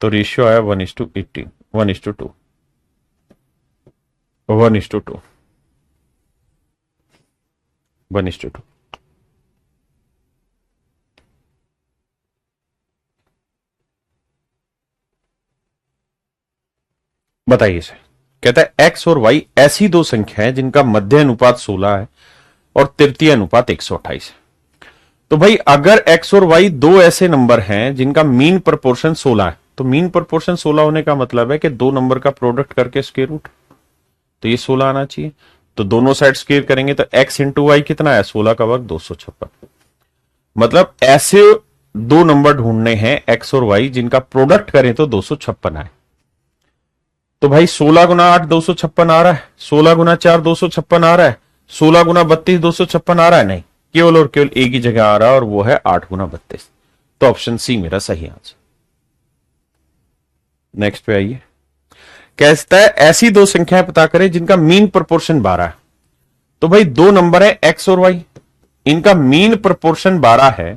तो रेशियो आया 1:18, 1:2, 1:2, 1:2। बताइए इसे कहता है एक्स और वाई ऐसी दो संख्या है जिनका मध्य अनुपात 16 है और तृतीय अनुपात 128 है। तो भाई अगर एक्स और वाई दो ऐसे नंबर हैं जिनका मीन प्रोपोर्शन 16 है, तो मीन प्रोपोर्शन 16 होने का मतलब है कि दो नंबर का प्रोडक्ट करके स्क्वायर रूट, तो ये 16 आना चाहिए। तो दोनों साइड स्क्वायर करेंगे तो एक्स इंटू वाई कितना है, 16 का वर्ग 256। मतलब ऐसे दो नंबर ढूंढने हैं एक्स और वाई जिनका प्रोडक्ट करें तो 256 आए। तो भाई 16 गुना 8 256 आ रहा है, 16 गुना 4 256 आ रहा है, 16 गुना 32 256 आ रहा है, नहीं, केवल और केवल एक ही जगह आ रहा है और वो है 8 गुना 32। तो ऑप्शन सी मेरा सही आंसर। नेक्स्ट पे आइए, कहता है ऐसी दो संख्याएं पता करें जिनका मीन प्रोपोर्शन 12 है। तो भाई दो नंबर है एक्स और वाई, इनका मीन प्रोपोर्शन 12 है,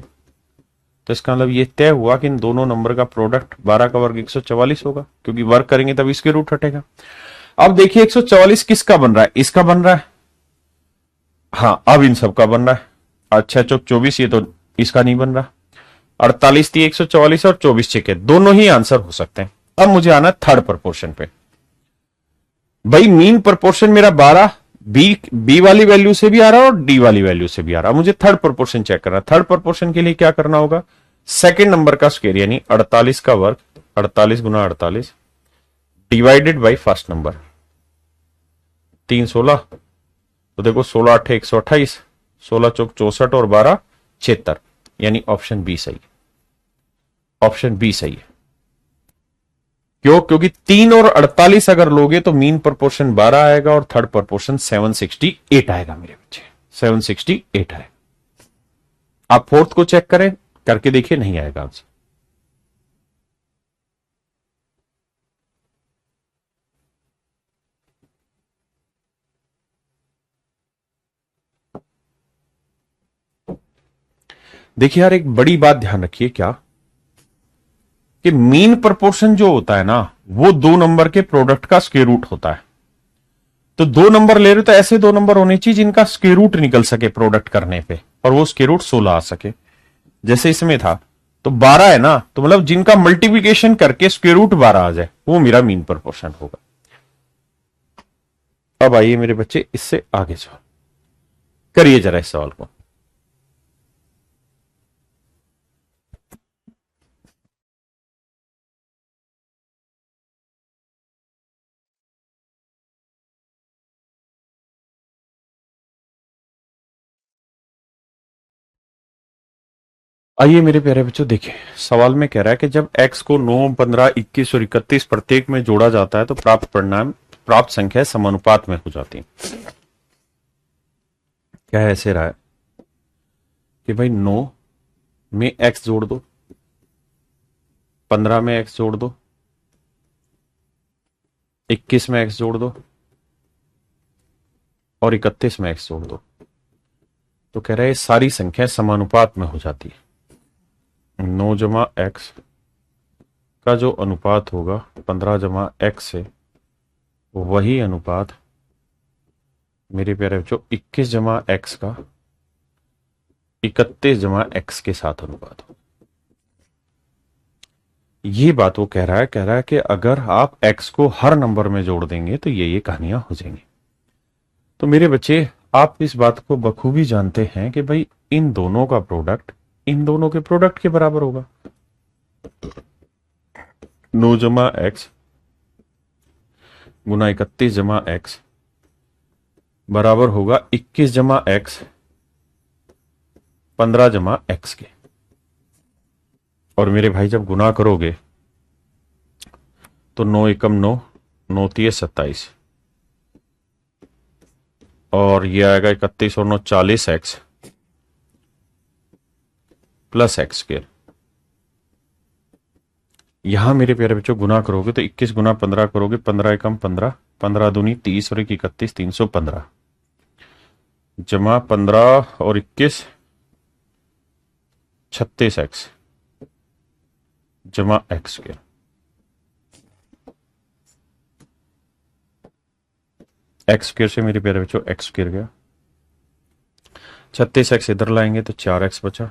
तो इसका मतलब ये तय हुआ कि इन दोनों नंबर का प्रोडक्ट 12 का वर्ग 144 होगा, क्योंकि वर्ग करेंगे तब इसके रूट हटेगा। अब देखिए 144 किसका बन रहा है, इसका बन रहा है, हाँ अब इन सबका बन रहा है। अच्छा चौक 24, ये तो इसका नहीं बन रहा। 48 थी 144 और 24 छेके दोनों ही आंसर हो सकते हैं। अब मुझे आना थर्ड प्रोपोर्शन पे। भाई मीन प्रोपोर्शन मेरा 12 बी वाली वैल्यू से भी आ रहा है और डी वाली वैल्यू से भी आ रहा है। मुझे थर्ड प्रोपोर्शन चेक करना। थर्ड प्रोपोर्शन के लिए क्या करना होगा, सेकेंड नंबर का स्क्वायर यानी 48 का वर्ग, 48 गुना 48 डिवाइडेड बाई फर्स्ट नंबर, 3 16। तो देखो 16 8 128, 16 चौक 64 और 12 76, यानी ऑप्शन बी सही है। ऑप्शन बी सही है। क्यों, क्योंकि 3 और 48 अगर लोगे तो मीन प्रोपोर्शन 12 आएगा और थर्ड प्रोपोर्शन 768 आएगा मेरे बच्चे, 768 आएगा। आप फोर्थ को चेक करें, करके देखिए, नहीं आएगा आंसर। देखिए यार, एक बड़ी बात ध्यान रखिए, क्या कि मीन प्रोपोर्शन जो होता है ना, वो दो नंबर के प्रोडक्ट का स्क्वायर रूट होता है। तो दो नंबर ले रहे हो तो ऐसे दो नंबर होने चाहिए जिनका स्क्वायर रूट निकल सके प्रोडक्ट करने पे, और वो स्क्वायर रूट 16 आ सके। जैसे इसमें था तो 12 है ना, तो मतलब जिनका मल्टीप्लिकेशन करके स्क्वायर रूट 12 आ जाए वो मेरा मीन प्रोपोर्शन होगा। अब आइए मेरे बच्चे, इससे आगे सवाल करिए जरा, इस सवाल को। आइए मेरे प्यारे बच्चों, देखिए सवाल में कह रहा है कि जब x को 9 15 21 और 31 प्रत्येक में जोड़ा जाता है तो प्राप्त संख्या समानुपात में हो जाती है। क्या है, ऐसे रहा है कि भाई 9 में x जोड़ दो, 15 में x जोड़ दो, 21 में x जोड़ दो और 31 में x जोड़ दो। तो कह रहा है सारी संख्या समानुपात में हो जाती है। 9 जमा एक्स का जो अनुपात होगा 15 जमा एक्स से, वही अनुपात मेरे प्यारे बच्चों 21 जमा एक्स का 31 जमा एक्स के साथ अनुपात हो। ये बात वो कह रहा है कि अगर आप x को हर नंबर में जोड़ देंगे तो ये कहानियां हो जाएंगी। तो मेरे बच्चे, आप इस बात को बखूबी जानते हैं कि भाई इन दोनों का प्रोडक्ट इन दोनों के प्रोडक्ट के बराबर होगा। 9 जमा एक्स गुना 31 जमा एक्स बराबर होगा 21 जमा एक्स 15 जमा एक्स के। और मेरे भाई जब गुना करोगे तो 9 एकम 9, 9 तिये 27 और ये आएगा 31 और 9 40 एक्स प्लस एक्स स्क्वायर। यहां मेरे प्यारे बच्चों गुना करोगे तो 21 गुना 15 करोगे, 15 एकम 15, 15 दूनी 30 और 1 31, 315 जमा 15 और 21 36 एक्स जमा एक्स स्क्वायर। एक्स स्क्वायर से मेरे प्यारे बच्चों एक्स स्क्वायर गया, 36 एक्स इधर लाएंगे तो 4 एक्स बचा,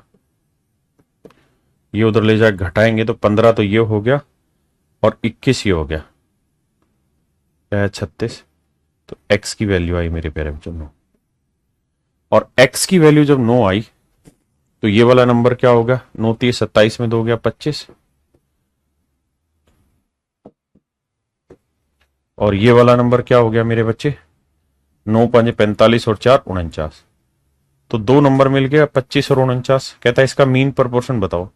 ये उधर ले जाकर घटाएंगे तो 15 तो ये हो गया और 21 ये हो गया, क्या है 36, तो x की वैल्यू आई मेरे प्यारे बच्चों 9, और x की वैल्यू जब 9 आई तो ये वाला नंबर क्या होगा, 9 30 27 में 2 गया 25, और ये वाला नंबर क्या हो गया मेरे बच्चे, 9 5 45 और 4 49, तो दो नंबर मिल गया 25 और 49। कहता है इसका मीन प्रोपोर्शन बताओ,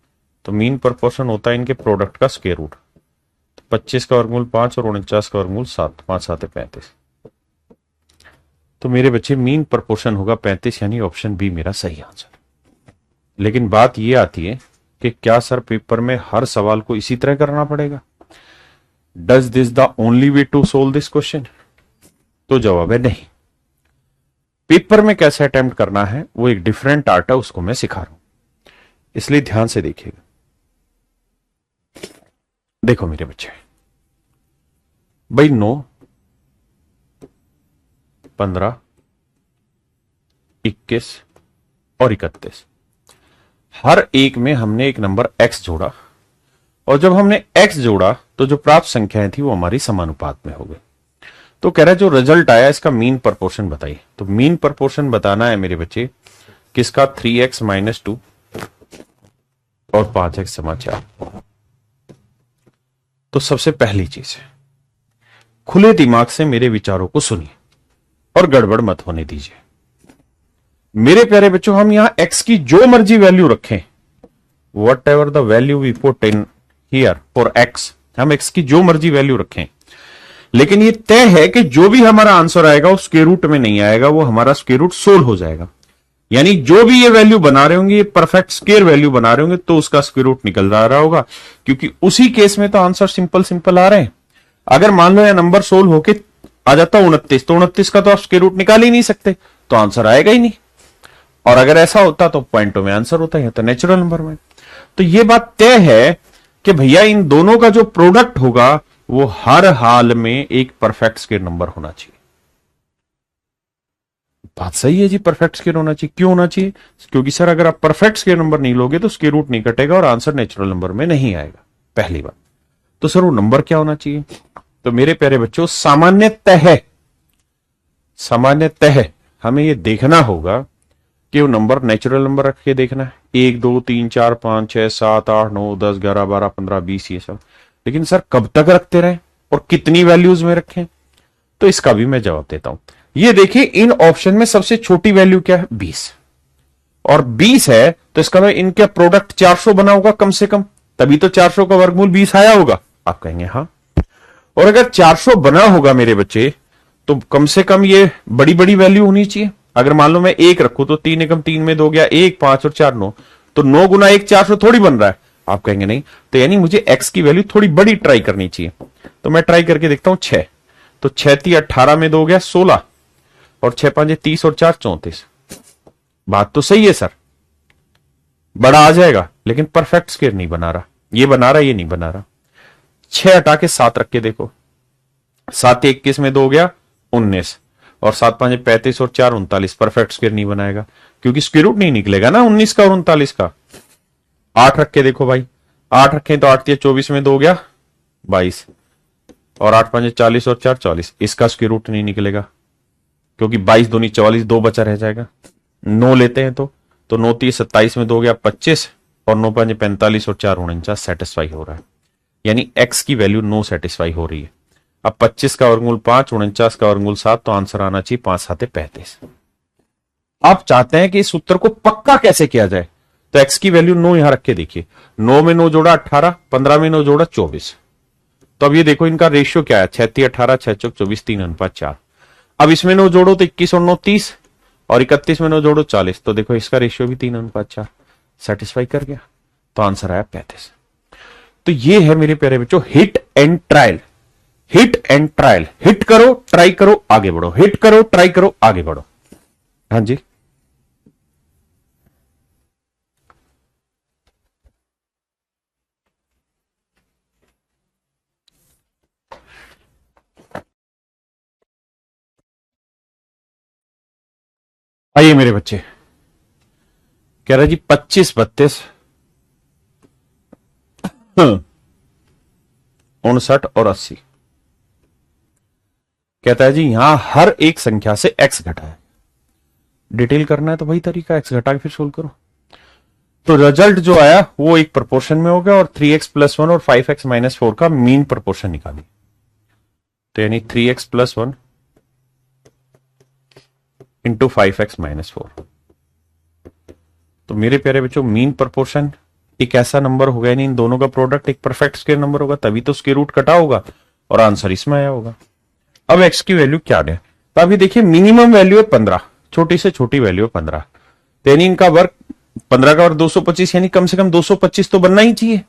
तो मीन प्रोपोर्शन होता है इनके प्रोडक्ट का स्क्वायर रूट, तो 25 का वर्गमूल 5 और 49 का वर्गमूल 7, 5 7 35, तो मेरे बच्चे मीन प्रोपोर्शन होगा 35, यानी ऑप्शन बी मेरा सही आंसर। लेकिन बात यह आती है कि क्या सर पेपर में हर सवाल को इसी तरह करना पड़ेगा, does this the only way to solve this question, तो जवाब है नहीं। पेपर में कैसे अटेम्प्ट करना है वो एक डिफरेंट आर्ट है, उसको मैं सिखा रहा हूं, इसलिए ध्यान से देखिएगा। देखो मेरे बच्चे, भाई 9 15 21 और 31, हर एक में हमने एक नंबर x जोड़ा, और जब हमने x जोड़ा तो जो प्राप्त संख्याएं थी वो हमारी समानुपात में हो गई। तो कह रहा है जो रिजल्ट आया इसका मीन प्रोपोर्शन बताइए, तो मीन प्रोपोर्शन बताना है मेरे बच्चे किसका, 3x - 2 और 5x = 4। तो सबसे पहली चीज है, खुले दिमाग से मेरे विचारों को सुनिए और गड़बड़ मत होने दीजिए। मेरे प्यारे बच्चों, हम यहां x की जो मर्जी वैल्यू रखें, what the value we put in here for x, हम x की जो मर्जी वैल्यू रखें, लेकिन ये तय है कि जो भी हमारा आंसर आएगा वो स्क्वायर रूट में नहीं आएगा, वो हमारा स्क्वायर रूट 16 हो जाएगा। यानी जो भी ये वैल्यू बना रहे होंगे, ये परफेक्ट स्क्वायर वैल्यू बना रहे होंगे, तो उसका स्क्वायर रूट निकल जा रहा होगा, क्योंकि उसी केस में तो आंसर सिंपल सिंपल आ रहे हैं। अगर मान लो ये नंबर 16 होके आ जाता 29, तो 29 का तो आप स्क्वायर रूट निकाल ही नहीं सकते, तो आंसर आएगा ही नहीं। और अगर ऐसा होता तो पॉइंटों में आंसर होता है, तो नेचुरल नंबर में। तो ये बात तय है कि भैया इन दोनों का जो प्रोडक्ट होगा वो हर हाल में एक परफेक्ट स्क्वायर नंबर होना चाहिए। बात सही है जी, परफेक्ट स्क्वायर होना चाहिए। क्यों होना चाहिए? क्योंकि सर अगर आप परफेक्ट स्क्वायर नंबर नहीं लोगे तो स्क्वायर रूट नहीं कटेगा और आंसर नेचुरल नंबर में नहीं आएगा, पहली बात। तो सर वो नंबर क्या होना चाहिए? तो मेरे प्यारे बच्चों, सामान्यतः हमें यह देखना होगा कि वो नंबर नेचुरल नंबर रख के देखना है, 1 2 3 4 5 6 7 8 9 10 11 12 15 20 ये सब। लेकिन सर कब तक रखते रहे और कितनी वैल्यूज में रखें? तो इसका भी मैं जवाब देता हूं। ये देखिए, इन ऑप्शन में सबसे छोटी वैल्यू क्या है? 20, और 20 है तो इसका मतलब इनका प्रोडक्ट 400 बना होगा कम से कम, तभी तो 400 का वर्गमूल 20 आया होगा। आप कहेंगे हाँ, और अगर 400 बना होगा मेरे बच्चे तो कम से कम ये बड़ी बड़ी वैल्यू होनी चाहिए। अगर मान लो मैं 1 रखूं तो 3 एकम 3 में 2 गया 1, 5 और 4 9, तो 9 गुना 1 400 थोड़ी बन रहा है। आप कहेंगे नहीं, तो यानी मुझे x की वैल्यू थोड़ी बड़ी ट्राई करनी चाहिए। तो मैं ट्राई करके देखता हूं 6, तो 6 3 18 में 2 गया 16, और 6 5 30 और 4 34। बात तो सही है सर, बड़ा आ जाएगा, लेकिन परफेक्ट स्क्वायर नहीं बना रहा, ये बना रहा ये नहीं बना रहा। 6 हटा के 7 रख के देखो, 7 21 में 2 गया 19, और 7 5 35 और 4 39। परफेक्ट स्क्वायर नहीं बनाएगा क्योंकि स्क्वायर रूट नहीं निकलेगा ना 19 का और 39 का। 8 रख के देखो भाई, 8 रखें तो 8 24 में 2 गया 22, और 8 5 40 और 4 40। इसका स्क्वायर रूट नहीं निकलेगा क्योंकि 22 दूनी 44, 2 बचा रह जाएगा। 9 लेते हैं तो 9 30 27 में 2 गया 25, और 9 5 45 और 4 49 सेटिस्फाई हो रहा है, यानी x की वैल्यू 9 सेटिस्फाई हो रही है। अब 25 का वर्गमूल 5, 49 का वर्गमूल 7, तो आंसर आना चाहिए 5 7 35। आप चाहते हैं कि इस उत्तर को पक्का कैसे किया जाए, तो x की वैल्यू 9 यहां रख के देखिए, 9 में 9 जोड़ा 18, 15 में 9 जोड़ा 24। तो अब ये देखो इनका रेशियो क्या है, 36 18 6 चौक 24 3:4। अब इसमें 9 जोड़ो तो 21 और 9 30, और 31 में 9 जोड़ो 40, तो देखो इसका रेशियो भी 3:4 सेटिस्फाई कर गया, तो आंसर आया 35। तो ये है मेरे प्यारे बच्चों hit and trial. Hit and trial, hit करो ट्राई करो आगे बढ़ो, हिट करो ट्राई करो आगे बढ़ो। हाँ जी, आइए मेरे बच्चे, कह रहा जी 25 32 59 और 80। कहता है जी यहां हर एक संख्या से x घटा है। डिटेल करना है तो वही तरीका, x घटा के फिर सोल्व करो। तो रिजल्ट जो आया वो एक प्रोपोर्शन में हो गया और 3x+1 और 5x-4 का मीन प्रोपोर्शन निकाली। तो यानी 3x+1 इंटू 5x-4। तो मेरे प्यारे बच्चों मीन प्रोपोर्शन एक ऐसा नंबर होगा, यानी इन दोनों का प्रोडक्ट एक परफेक्ट स्क्वायर नंबर होगा, तभी तो स्क्वायर रूट कटा होगा और आंसर इसमें आया होगा। अब x की वैल्यू क्या है, तो अभी देखिए मिनिमम वैल्यू है 15, छोटी से छोटी वैल्यू है 15, तो यानी इनका वर्ग 15 का वर्ग 225, यानी कम से कम 225 तो बनना ही चाहिए।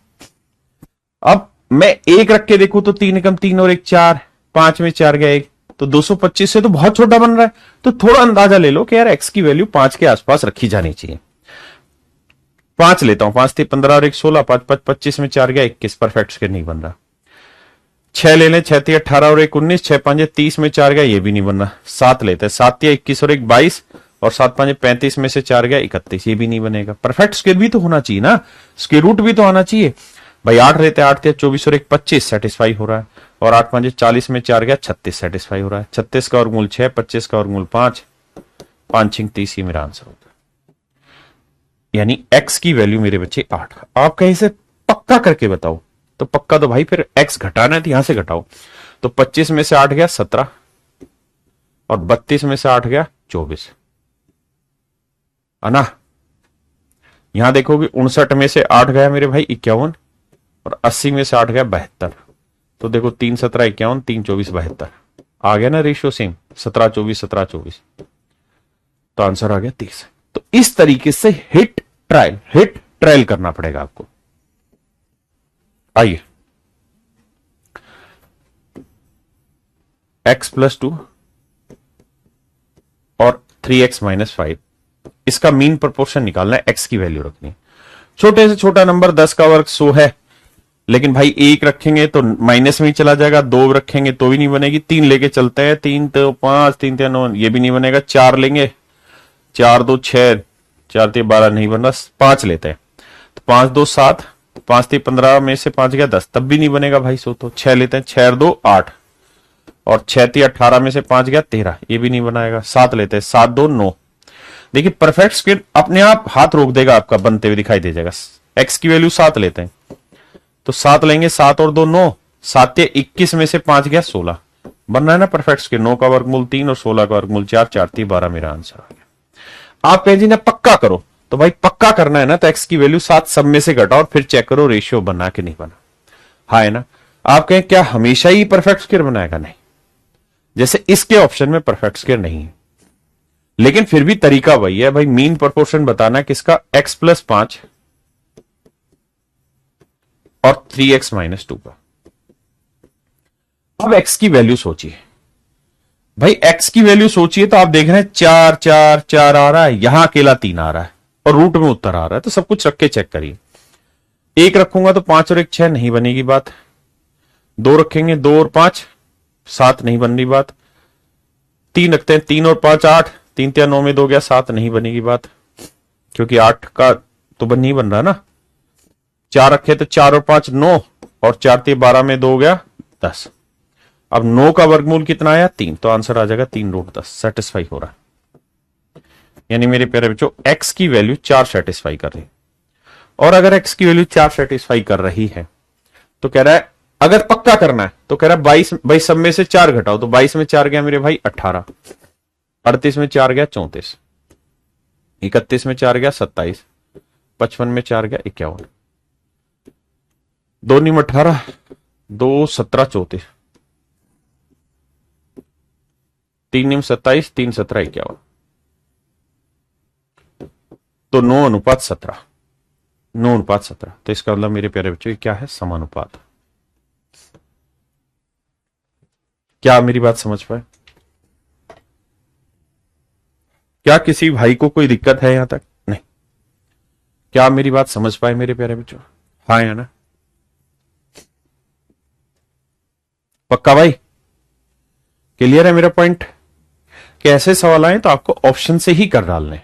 अब मैं एक रख के देखूं तो 3 एकम 3 और 1 4, 5 में 4 गया 1, तो 225 से तो बहुत छोटा बन रहा है। तो थोड़ा अंदाजा ले लो कि यार x की वैल्यू 5 के आसपास रखी जानी चाहिए। 5 लेता हूं, 5 थे 15 और 1 16, 5 5 25 में 4 गया 21, परफेक्ट स्क्वायर नहीं बन रहा। 6 ले लें, 6 थे 18 और 1 19, 6 5 30 में 4 गया, ये भी नहीं बन रहा। 7 लेते हैं, 7 थे 21 और 1 22 और 7 5 35 में से 4 गया 31, ये भी नहीं बनेगा। परफेक्ट स्क्वायर भी तो होना चाहिए ना, स्क्वायर रूट भी तो आना चाहिए भाई। 8 लेते हैं, 8 थे 24 और 1 25, सेटिस्फाई हो रहा है, और 8 5 40 में 4 गया 36, सेटिस्फाई हो रहा है। 36 का वर्गमूल 6, 25 का वर्गमूल 5, 5 6 30, ये मेरा आंसर होगा। यानी x की वैल्यू मेरे बच्चे 8। आप कहीं से पक्का करके बताओ, तो पक्का तो भाई फिर x घटाना है तो यहां से घटाओ। तो 25 में से 8 गया 17 और 32 में से 8 गया 24, है ना। यहां देखोगे 59 में से 8 गया मेरे भाई 51 और 80 में से 8 गया 72। तो देखो 3 17 51, 3 24 72, आ गया ना रेशियो सेम, 17 24 17 24, तो आंसर आ गया 30। तो इस तरीके से हिट ट्रायल करना पड़ेगा आपको। आइए, x+2 और 3x-5, इसका मीन प्रोपोर्शन निकालना है, x की वैल्यू रखनी है। छोटे से छोटा नंबर 10 का वर्ग 100 है, लेकिन भाई एक रखेंगे तो माइनस में ही चला जाएगा, 2 रखेंगे तो भी नहीं बनेगी, 3 लेके चलते हैं, 3 तो 5, 3 3 9, ये भी नहीं बनेगा। 4 लेंगे, 4 2 6, 4 3 12, नहीं बन रहा। 5 लेते हैं, तो 5 2 7, 5 3 15 में से 5 गया 10, तब भी नहीं बनेगा भाई। सो तो 6 लेते हैं, 6 2 8 और 6 3 18 में से 5 गया 13, ये भी नहीं बनाएगा। 7 लेते हैं, 7 2 9। देखिए परफेक्ट स्क्वायर अपने आप हाथ रोक देगा आपका, बनते हुए दिखाई दे जाएगा। x की वैल्यू 7 लेते हैं, तो 7 लेंगे, 7 और 2 9, 7 21 में से 5 गया 16, बन रहा है ना परफेक्ट स्क्वायर। 9 का वर्गमूल 3 और 16 का वर्गमूल 4, 4 3 12, मेरा आंसर आ गया। आप कहें जी ना पक्का करो, तो भाई पक्का करना है ना, तो x की वैल्यू 7 सब में से घटाओ और फिर चेक करो रेशियो बना कि नहीं बना। हाँ है ना। आप कहें क्या हमेशा ही परफेक्ट स्क्वायर बनाएगा, नहीं, जैसे इसके ऑप्शन में परफेक्ट स्क्वायर नहीं है, लेकिन फिर भी तरीका वही है भाई, मीन प्रोपोर्शन बताना है किसका, x+5 और 3x-2 का। अब x की वैल्यू सोचिए भाई, x की वैल्यू सोचिए, तो आप देख रहे हैं 4 4 4 आ रहा है, यहां अकेला 3 आ रहा है और रूट में उत्तर आ रहा है, तो सब कुछ रख के चेक करिए। एक रखूंगा तो 5 और 1 6, नहीं बनेगी बात। 2 रखेंगे, 2 और 5 7, नहीं बन रही बात। 3 रखते हैं, 3 और 5 8, 3 3 9 में 2 गया 7, नहीं बनेगी बात, क्योंकि 8 का तो नहीं बन रहा ना। 4 रखे तो 4 और 5 9 और 4 3 12 में 2 गया 10। अब 9 का वर्गमूल कितना आया 3, तो आंसर आ जाएगा 3 रूट 10, सेटिस्फाई हो रहा है। यानी मेरे प्यारे बच्चों x की वैल्यू 4 सेटिस्फाई कर रही है। और अगर x की वैल्यू 4 सेटिस्फाई कर रही है तो कह रहा है, अगर पक्का करना है तो कह रहा है 22, भाई सब में से 4 घटाओ, तो 22 में 4 गया मेरे भाई 18, 38 में 4 गया 34, 31 में 4 गया 27, 55 में 4 गया 51, 2 नीम 18, 2 17 34, 3 नीम 27, 3 17 51, तो 9:17, 9:17। तो इसका मतलब मेरे प्यारे बच्चों क्या है, समानुपात। क्या आप मेरी बात समझ पाए? क्या किसी भाई को कोई दिक्कत है यहां तक? नहीं। क्या आप मेरी बात समझ पाए मेरे प्यारे बच्चों? हाँ या ना? पक्का भाई? क्लियर है मेरा पॉइंट? कि ऐसे सवाल आए तो आपको ऑप्शन से ही कर डालने।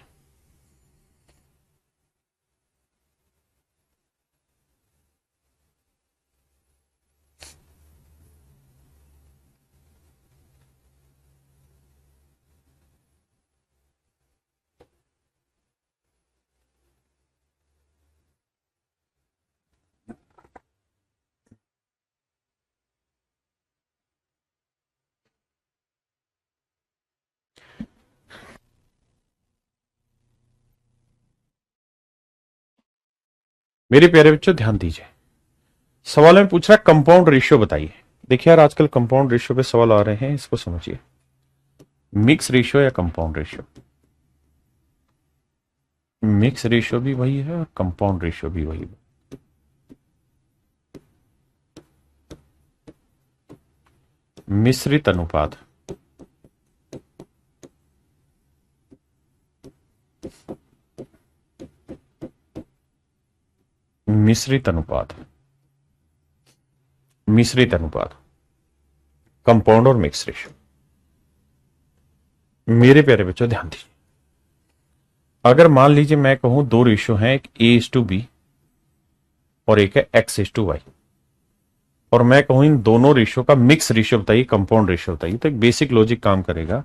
मेरे प्यारे बच्चों ध्यान दीजिए, सवाल में पूछ रहा है कंपाउंड रेशियो बताइए। देखिए यार, आजकल कंपाउंड रेशियो पे सवाल आ रहे हैं, इसको समझिए। मिक्स रेशियो या कंपाउंड रेशियो? मिक्स रेशियो भी वही है और कंपाउंड रेशियो भी वही है। मिश्रित अनुपात, मिश्रित अनुपात, मिश्रित अनुपात, कंपाउंड और मिक्स रेशियो। मेरे प्यारे बच्चों ध्यान दीजिए, अगर मान लीजिए मैं कहूं दो रेशियो हैं, एक A:B और एक है X:Y, और मैं कहूं इन दोनों रेशियो का मिक्स रेशियो बताइए, कंपाउंड रेशियो बताइए, तो एक बेसिक लॉजिक काम करेगा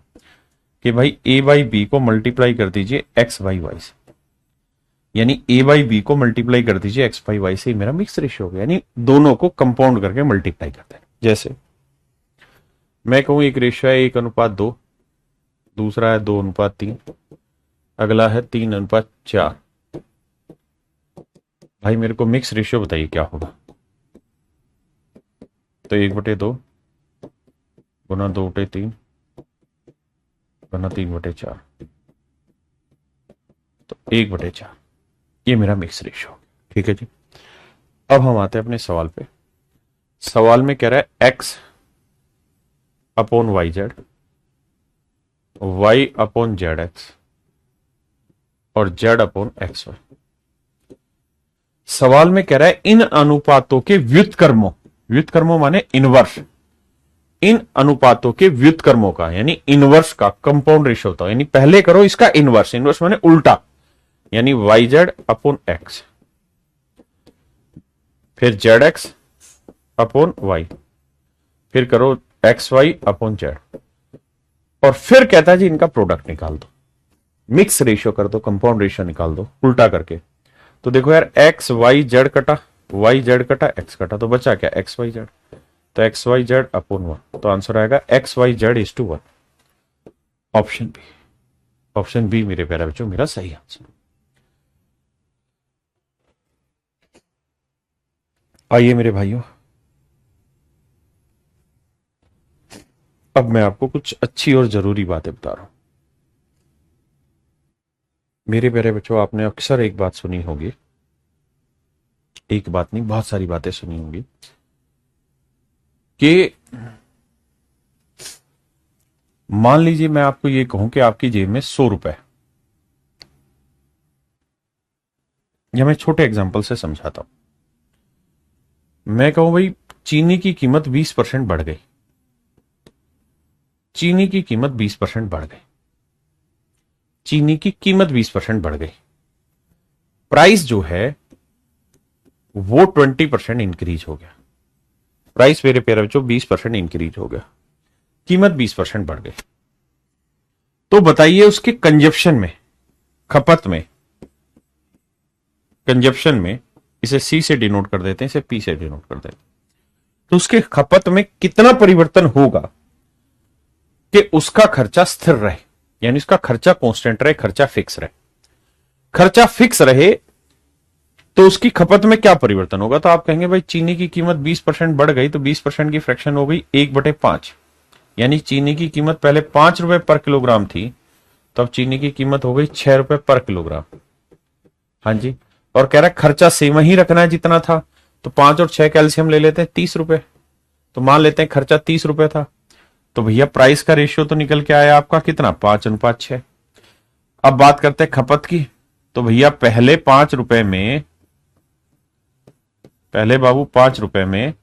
कि भाई A/B को मल्टीप्लाई कर दीजिए X/Y से, यानी A/B को मल्टीप्लाई कर दीजिए X/Y से, मेरा मिक्स रेशियो हो गया, यानी दोनों को कंपाउंड करके मल्टीप्लाई करते हैं। जैसे मैं कहूं एक रेशियो है 1:2, दूसरा है 2:3, अगला है 3:4। भाई मेरे को मिक्स रेशियो बताइए क्या होगा। तो 1/2 गुना 2/3 गुना 3/4, तो 1/4, ये मेरा मिक्स रेशियो। ठीक है जी। अब हम आते हैं अपने सवाल पे। सवाल में कह रहा है X/YZ, Y/ZX और Z/XY। सवाल में कह रहा है इन अनुपातों के व्युत्क्रमों, व्युत्क्रमों माने इनवर्स, इन अनुपातों के व्युत्क्रमों का यानी इनवर्स का कंपाउंड रेशियो होता है। यानी पहले करो इसका इनवर्स, इनवर्स माने उल्टा, यानी YZ/X, फिर ZX/Y, फिर करो XY/Z, और फिर कहता है जी इनका प्रोडक्ट निकाल दो, मिक्स रेशियो कर दो, कंपाउंड रेशियो निकाल दो उल्टा करके। तो देखो यार, XYZ कटा, YZ कटा, X कटा, तो बचा क्या XYZ, तो XYZ/1, तो आंसर आएगा XYZ:1। Option B, option B मेरे प्यारे बच्चों मेरा सही आंसर। आइए मेरे भाइयों, अब मैं आपको कुछ अच्छी और जरूरी बातें बता रहा हूं। मेरे प्यारे बच्चों, आपने अक्सर एक बात सुनी होगी, एक बात नहीं बहुत सारी बातें सुनी होंगी कि मान लीजिए मैं आपको ये कहूं कि आपकी जेब में 100 रुपए, या मैं छोटे एग्जांपल से समझाता हूं। मैं कहूं भाई चीनी की कीमत 20% बढ़ गई, चीनी की कीमत 20% बढ़ गई, चीनी की कीमत 20% बढ़ गई, प्राइस जो है वो 20% इंक्रीज हो गया। प्राइस मेरे प्यारे बच्चों 20% इंक्रीज हो गया, कीमत 20% बढ़ गई। तो बताइए उसके कंजप्शन में, खपत में, कंजप्शन में, इसे सी से डिनोट कर देते हैं, इसे पी से डिनोट कर देते हैं, तो उसके खपत में कितना परिवर्तन होगा कि उसका खर्चा स्थिर रहे, यानी उसका खर्चा कांस्टेंट रहे, खर्चा फिक्स रहे। खर्चा फिक्स रहे तो उसकी खपत में क्या परिवर्तन होगा। तो आप कहेंगे भाई चीनी की कीमत 20% बढ़ गई, तो 20% की फ्रैक्शन हो गई 1/5, यानी चीनी की कीमत पहले 5 रुपए पर किलोग्राम थी, तो अब चीनी की कीमत हो गई 6 रुपए पर किलोग्राम। हाँ जी, और कह रहा है खर्चा सेम ही रखना है जितना था, तो 5 और 6 कैल्शियम ले लेते हैं 30 रुपए, तो मान लेते हैं खर्चा 30 रुपए था, तो भैया प्राइस का रेशियो तो निकल के आया आपका कितना, 5:6। अब बात करते हैं खपत की, तो भैया पहले 5 रुपए में, पहले बाबू 5 रुपए में,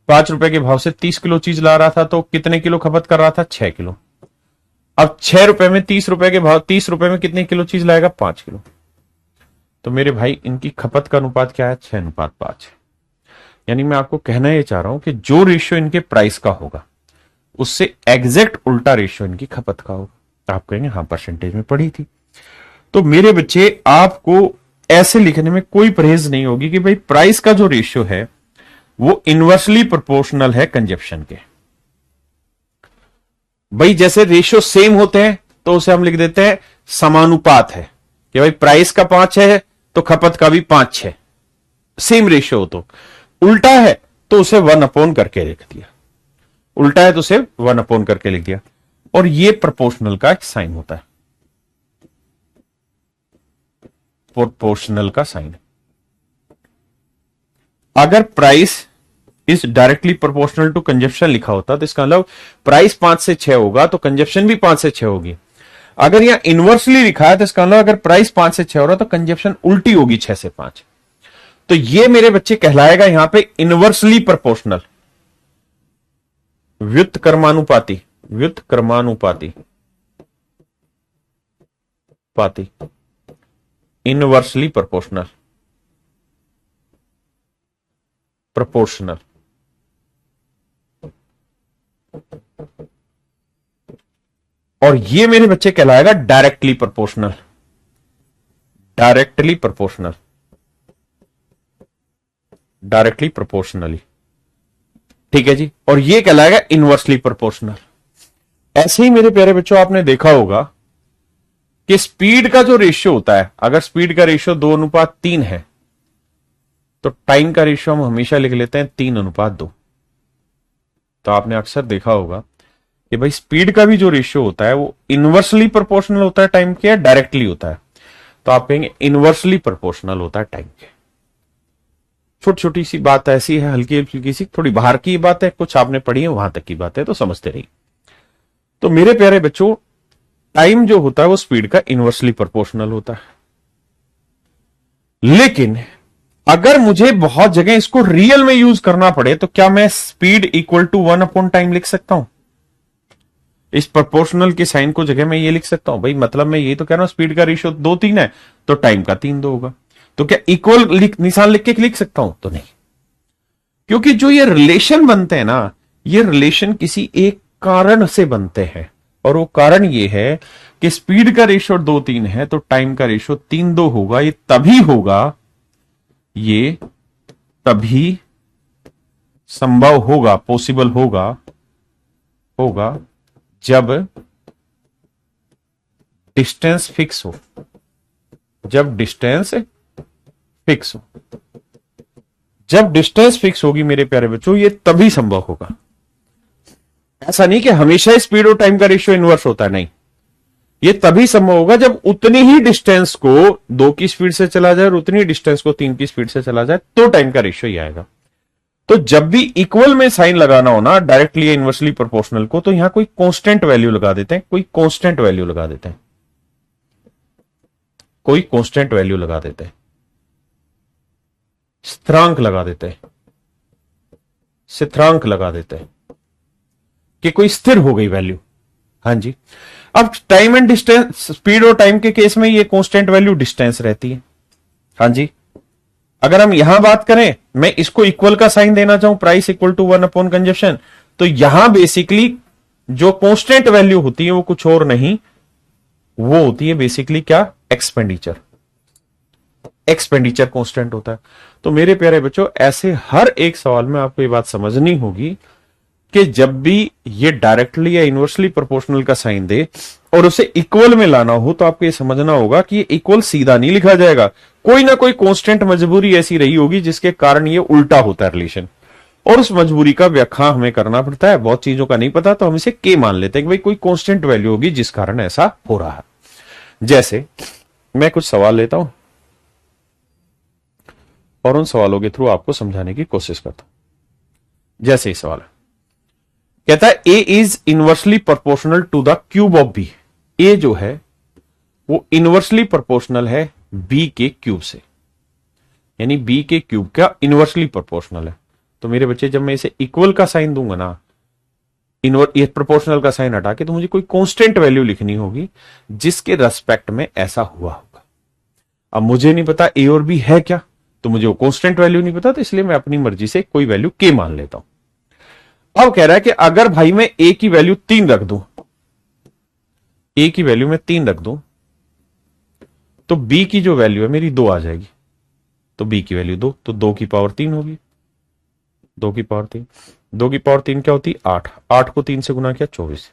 5 रुपए के भाव से 30 किलो चीज ला रहा था, तो कितने किलो खपत कर रहा था, 6 किलो। अब 6 रुपए में 30 रुपए के भाव, 30 रुपए में कितने किलो चीज लाएगा, 5 किलो। तो मेरे भाई इनकी खपत का अनुपात क्या है, 6:5 है। यानी मैं आपको कहना यह चाह रहा हूं कि जो रेशियो इनके प्राइस का होगा उससे एग्जैक्ट उल्टा रेशियो इनकी खपत का होगा। आप कहेंगे हाँ परसेंटेज में पढ़ी थी। तो मेरे बच्चे आपको ऐसे लिखने में कोई परहेज नहीं होगी कि भाई प्राइस का जो रेशियो है वो इनवर्सली प्रोपोर्शनल है कंजप्शन के। भाई जैसे रेशियो सेम होते हैं तो उसे हम लिख देते हैं समानुपात है, कि भाई प्राइस का 5 है तो खपत का भी 5-6 सेम रेशियो हो। तो उल्टा है तो उसे 1 करके लिख दिया, उल्टा है तो उसे 1 करके लिख दिया। और ये प्रोपोर्शनल का एक साइन होता है, प्रोपोर्शनल का साइन। अगर price is directly proportional to consumption लिखा होता तो इसका मतलब प्राइस 5 से 6 होगा तो कंजप्शन भी 5 से 6 होगी। अगर यहां इनवर्सली लिखा है तो इसका मतलब अगर प्राइस 5 से 6 हो रहा तो कंजप्शन उल्टी होगी 6 से 5। तो ये मेरे बच्चे कहलाएगा यहां पे इनवर्सली प्रोपोर्शनल, व्युत्क्रमानुपाती, व्युत्क्रमानुपाती पाती, इनवर्सली प्रोपोर्शनल, प्रोपोर्शनल। और ये मेरे बच्चे कहलाएगा directly proportional, directly proportional, directly proportionally. ठीक है जी। और ये कहलाएगा इनवर्सली प्रोपोर्शनल। ऐसे ही मेरे प्यारे बच्चों आपने देखा होगा कि स्पीड का जो रेशियो होता है, अगर स्पीड का रेशियो 2:3 है तो टाइम का रेशियो हम हमेशा लिख लेते हैं 3:2। तो आपने अक्सर देखा होगा कि भाई स्पीड का भी जो रेशियो होता है वो इनवर्सली प्रोपोर्शनल होता है टाइम के या डायरेक्टली होता है। तो आप कहेंगे इनवर्सली प्रोपोर्शनल होता है टाइम के। छोटी छोटी सी बात ऐसी है, हल्की हल्की सी, थोड़ी बाहर की बात है, कुछ आपने पढ़ी है वहां तक की बात है, तो समझते रहिए। तो मेरे प्यारे बच्चों टाइम जो होता है वो स्पीड का इनवर्सली प्रोपोर्शनल होता है। लेकिन अगर मुझे बहुत जगह इसको रियल में यूज करना पड़े तो क्या मैं स्पीड इक्वल टू 1/टाइम लिख सकता हूं? इस प्रोपोर्शनल के साइन को जगह में ये लिख सकता हूं भाई, मतलब मैं ये तो कह रहा हूं स्पीड का रेशियो 2:3 है तो टाइम का 3:2 होगा। तो क्या इक्वल निशान लिख के लिख सकता हूं? तो नहीं, क्योंकि जो ये रिलेशन बनते हैं ना, ये रिलेशन किसी एक कारण से बनते हैं। और वो कारण ये है कि स्पीड का रेशियो 2:3 है तो टाइम का रेशियो 3:2 होगा। ये तभी होगा, ये तभी संभव होगा, पॉसिबल होगा, होगा जब डिस्टेंस फिक्स हो, जब डिस्टेंस फिक्स हो। जब डिस्टेंस फिक्स होगी मेरे प्यारे बच्चों, ये तभी संभव होगा। ऐसा नहीं कि हमेशा स्पीड और टाइम का रेशियो इनवर्स होता है, नहीं, ये तभी संभव होगा जब उतनी ही डिस्टेंस को 2 की स्पीड से चला जाए और उतनी डिस्टेंस को 3 की स्पीड से चला जाए तो टाइम का रेशियो ही आएगा। तो जब भी इक्वल में साइन लगाना हो ना, डायरेक्टली या इनवर्सली प्रोपोर्शनल को, तो यहां कोई कांस्टेंट वैल्यू लगा देते हैं, कोई कांस्टेंट वैल्यू लगा देते हैं, कोई कांस्टेंट वैल्यू लगा देते हैं, स्थिरांक लगा देते हैं, स्थिरांक लगा देते हैं कि कोई स्थिर हो गई वैल्यू। हां जी। अब टाइम एंड डिस्टेंस, स्पीड और टाइम के केस में ये कांस्टेंट वैल्यू डिस्टेंस रहती है। हां जी। अगर हम यहां बात करें, मैं इसको इक्वल का साइन देना चाहूं, प्राइस इक्वल टू 1/कंजप्शन, तो यहां बेसिकली जो कांस्टेंट वैल्यू होती है वो कुछ और नहीं, वो होती है बेसिकली क्या? एक्सपेंडिचर। एक्सपेंडिचर कांस्टेंट होता है। तो मेरे प्यारे बच्चों ऐसे हर एक सवाल में आपको ये बात समझनी होगी कि जब भी ये डायरेक्टली या इनवर्सली प्रोपोर्शनल का साइन दे और उसे इक्वल में लाना हो तो आपको ये समझना होगा कि ये इक्वल सीधा नहीं लिखा जाएगा, कोई ना कोई कांस्टेंट मजबूरी ऐसी रही होगी जिसके कारण ये उल्टा होता है रिलेशन, और उस मजबूरी का व्याख्या हमें करना पड़ता है। बहुत चीजों का नहीं पता तो हम इसे के मान लेते हैं कि भाई कोई कांस्टेंट वैल्यू होगी जिस कारण ऐसा हो रहा है। जैसे मैं कुछ सवाल लेता हूं और उन सवालों के थ्रू आपको समझाने की कोशिश करता हूं। जैसे ही सवाल है, कहता है A is inversely proportional to the cube of B. A जो है वो इनवर्सली प्रोपोर्शनल है बी के क्यूब से, यानी बी के क्यूब का इनवर्सली प्रोपोर्शनल है। तो मेरे बच्चे जब मैं इसे इक्वल का साइन दूंगा ना, ये प्रोपोर्शनल का साइन हटा के, तो मुझे कोई कांस्टेंट वैल्यू लिखनी होगी जिसके रेस्पेक्ट में ऐसा हुआ होगा। अब मुझे नहीं पता ए और बी है क्या, तो मुझे वो कांस्टेंट वैल्यू नहीं पता, तो इसलिए मैं अपनी मर्जी से कोई वैल्यू के मान लेता हूं। अब कह रहा है कि अगर भाई मैं ए की वैल्यू 3 रख दूं, ए की वैल्यू मैं 3 रख दूं, तो बी की जो वैल्यू है मेरी 2 आ जाएगी। तो बी की वैल्यू 2, तो 2 की पावर 3 होगी। 2 की पावर 3, 2 की पावर 3 क्या होती? 8। 8 को 3 से गुना किया 24।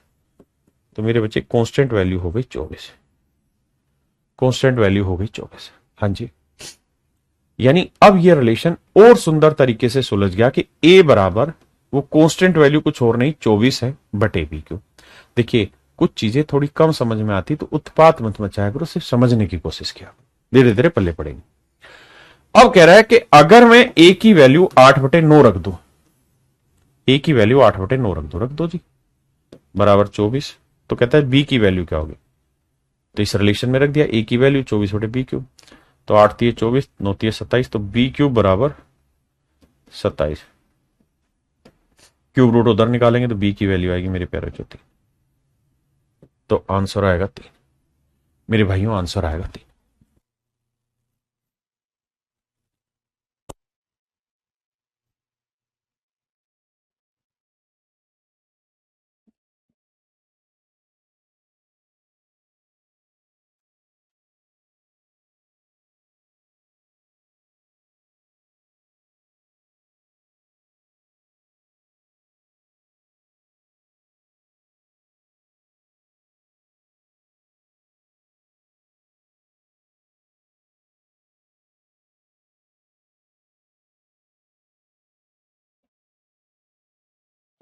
तो मेरे बच्चे कांस्टेंट वैल्यू हो गई 24, कांस्टेंट वैल्यू हो गई 24। हां जी। यानी अब ये रिलेशन और सुंदर तरीके से सुलझ गया कि ए बराबर वो कांस्टेंट वैल्यू कुछ और नहीं 24 है बटे बी क्यू। देखिए कुछ चीजें थोड़ी कम समझ में आती तो उत्पात मत मचाया करो, सिर्फ समझने की कोशिश किया, धीरे धीरे पल्ले पड़ेंगे। अब कह रहा है कि अगर मैं ए की वैल्यू 8/9 रख दू, ए की वैल्यू 8/9 रख दो जी, बराबर 24, तो कहता है बी की वैल्यू क्या होगी, तो इस रिलेशन में रख दिया ए की वैल्यू 24/बी क्यूब, तो 8 × 24 9 × 27, तो बी क्यूब बराबर 27, क्यूब रूट उधर निकालेंगे तो बी की वैल्यू आएगी मेरे प्यारे बच्चों, तो आंसर आएगा 3। मेरे भाइयों आंसर आएगा 3।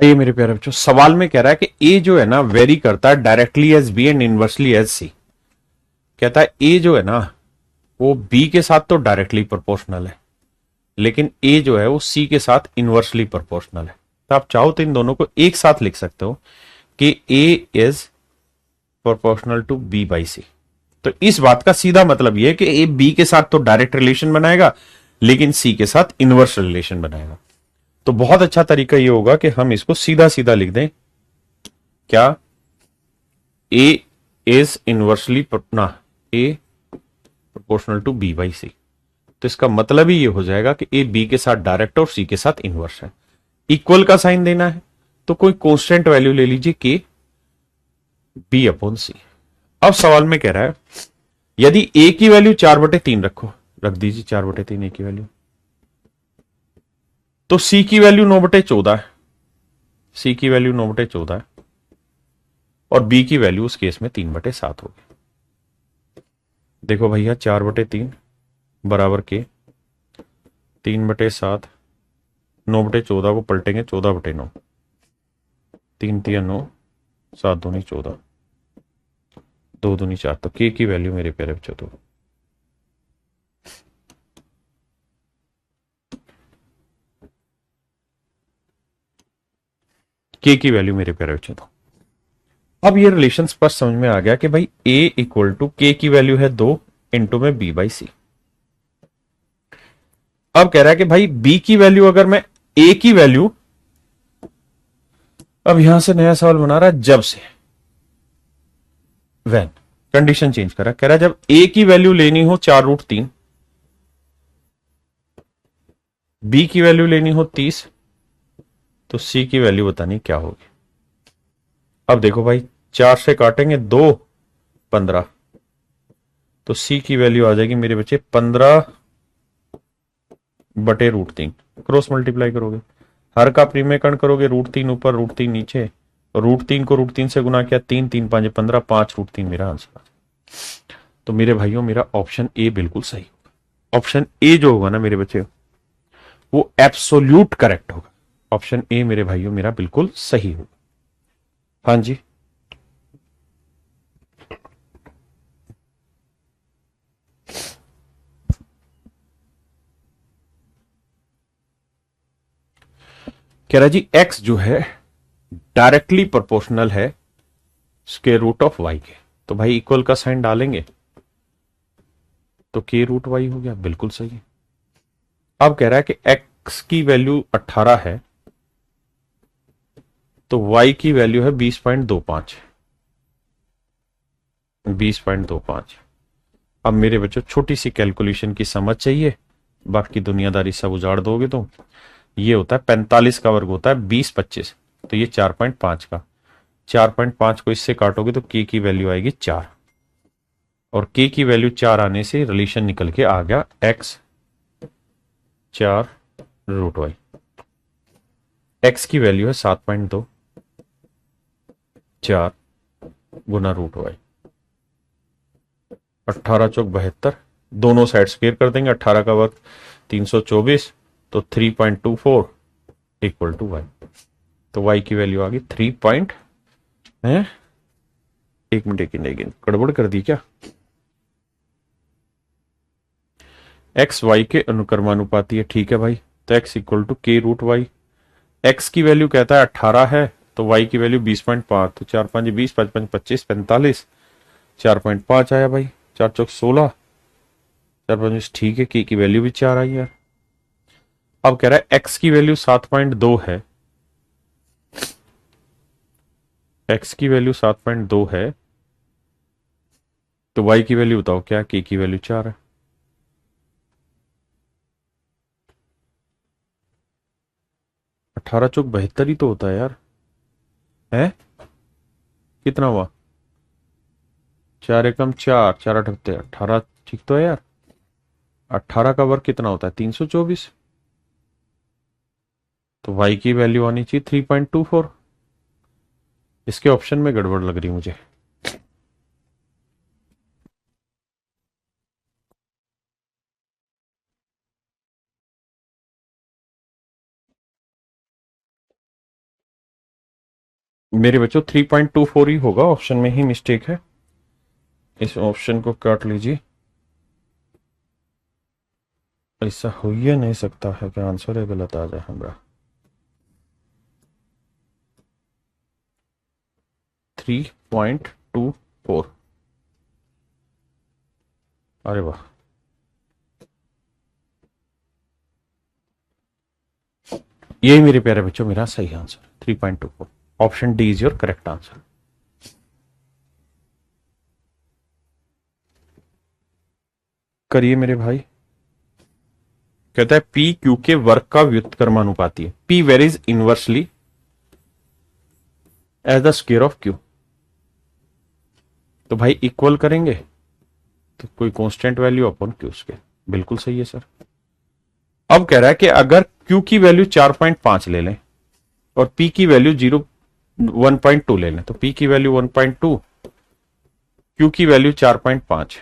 ये मेरे प्यारे बच्चों सवाल में कह रहा है कि ए जो है ना वेरी करता है directly as B and inversely as C. कहता है ए जो है ना वो बी के साथ तो डायरेक्टली प्रोपोर्शनल है, लेकिन ए जो है वो सी के साथ इनवर्सली प्रोपोर्शनल है। तो आप चाहो तो इन दोनों को एक साथ लिख सकते हो कि A is proportional to B by C. तो इस बात का सीधा मतलब यह है कि ए बी के साथ तो डायरेक्ट रिलेशन बनाएगा, लेकिन सी के साथ इनवर्स रिलेशन बनाएगा। तो बहुत अच्छा तरीका यह होगा कि हम इसको सीधा सीधा लिख दें, क्या ए इज इनवर्सली ना ए proportional to B by C. तो इसका मतलब ही ये हो जाएगा कि ए बी के साथ डायरेक्ट और सी के साथ इनवर्स है। इक्वल का साइन देना है तो कोई कांस्टेंट वैल्यू ले लीजिए के बी अपॉन सी। अब सवाल में कह रहा है यदि ए की वैल्यू 4/3 रखो, रख दीजिए 4/3 ए की वैल्यू, तो सी की वैल्यू 9/14 है, सी की वैल्यू 9/14 है, और बी की वैल्यू उस केस में 3/7 होगी। देखो भैया 4/3 बराबर के 3/7, 9/14 को पलटेंगे 14/9, 3 × 9, 7 दूनी 14, 2 दूनी 4, तो के की वैल्यू मेरे प्यारे बच्चों तो के की वैल्यू मेरे प्यारे बच्चों तो अब ये रिलेशन स्पष्ट समझ में आ गया कि भाई a इक्वल टू के की वैल्यू है 2 इंटू में b बाई सी। अब कह रहा है कि भाई b की वैल्यू अगर मैं a की वैल्यू, अब यहां से नया सवाल बना रहा है जब से, वैन कंडीशन चेंज करा, कह रहा है जब a की वैल्यू लेनी हो 4√3, b की वैल्यू लेनी हो 30, तो c की वैल्यू बतानी क्या होगी। अब देखो भाई 4 से काटेंगे 2 15, तो c की वैल्यू आ जाएगी मेरे बच्चे 15/√3, क्रॉस मल्टीप्लाई करोगे, हर का प्रीमेकरण करोगे, √3 ऊपर √3 नीचे, √3 को √3 से गुना किया, 3 3 5 15, 5√3 मेरा आंसर। तो मेरे भाइयों मेरा ऑप्शन ए बिल्कुल सही होगा। ऑप्शन ए जो होगा ना मेरे बच्चे वो एब्सोल्यूट करेक्ट होगा। ऑप्शन ए मेरे भाइयों मेरा बिल्कुल सही होगा। हाँ जी कह रहा जी एक्स जो है डायरेक्टली प्रोपोर्शनल है स्क्वायर रूट ऑफ वाई के, तो भाई इक्वल का साइन डालेंगे तो k√y हो गया, बिल्कुल सही। अब कह रहा है कि x की वैल्यू 18 है तो y की वैल्यू है 20.25, 20.25। अब मेरे बच्चों छोटी सी कैलकुलेशन की समझ चाहिए, बाकी दुनियादारी सब उजाड़ दोगे तो ये होता है 45 का वर्ग होता है 20/25, तो ये 4.5 का, 4.5 को इससे काटोगे तो k की वैल्यू आएगी 4, और k की वैल्यू 4 आने से रिलेशन निकल के आ गया x 4√y। x की वैल्यू है 7.2, 4 गुना √y, 18 चौक 72, दोनों साइड स्क्वायर कर देंगे, 18 का वर्ग 324, तो 3.24 इक्वल टू वाई। तो वाई की वैल्यू आ गई 3 पॉइंट है। एक मिनट गड़बड़ कर दी क्या? एक्स वाई के अनुक्रमानुपाती है, ठीक है भाई। तो एक्स इक्वल टू के रूट वाई। एक्स की वैल्यू कहता है 18 है, तो वाई की वैल्यू 20.5, तो 4 5 20, 5 5 25, 45, 4.5 आया भाई। 4 चौक 16, 4 5, ठीक है। के की वैल्यू भी 4 आई यार। अब कह रहा है एक्स की वैल्यू 7.2 है, एक्स की वैल्यू 7.2 है, तो वाई की वैल्यू बताओ क्या? के की वैल्यू 4 है। अठारह चौक 72 ही तो होता है यार। है कितना हुआ? 4 एकम 4, 4 अठहत्तर, 18, ठीक तो है यार। 18 का वर्ग कितना होता है? 324। तो वाई की वैल्यू आनी चाहिए 3.24। इसके ऑप्शन में गड़बड़ लग रही मुझे। मेरे बच्चों 3.24 ही होगा, ऑप्शन में ही मिस्टेक है। इस ऑप्शन को काट लीजिए। ऐसा हो ही नहीं सकता है कि आंसर है गलत आ जाए हमारा। 3.24। अरे वाह, यही मेरे प्यारे बच्चों मेरा सही answer 3.24। Option D is your correct answer. करिए मेरे भाई। कहता है पी क्यू के वर्ग का व्युत्क्रमानुपाती है। P varies inversely as the square of Q. तो भाई इक्वल करेंगे तो कोई constant value upon Q square, बिल्कुल सही है सर। अब कह रहा है कि अगर क्यू की वैल्यू 4.5 ले लें और पी की वैल्यू 1.2 ले लें, तो पी की वैल्यू 1.2, क्यू की वैल्यू 4.5।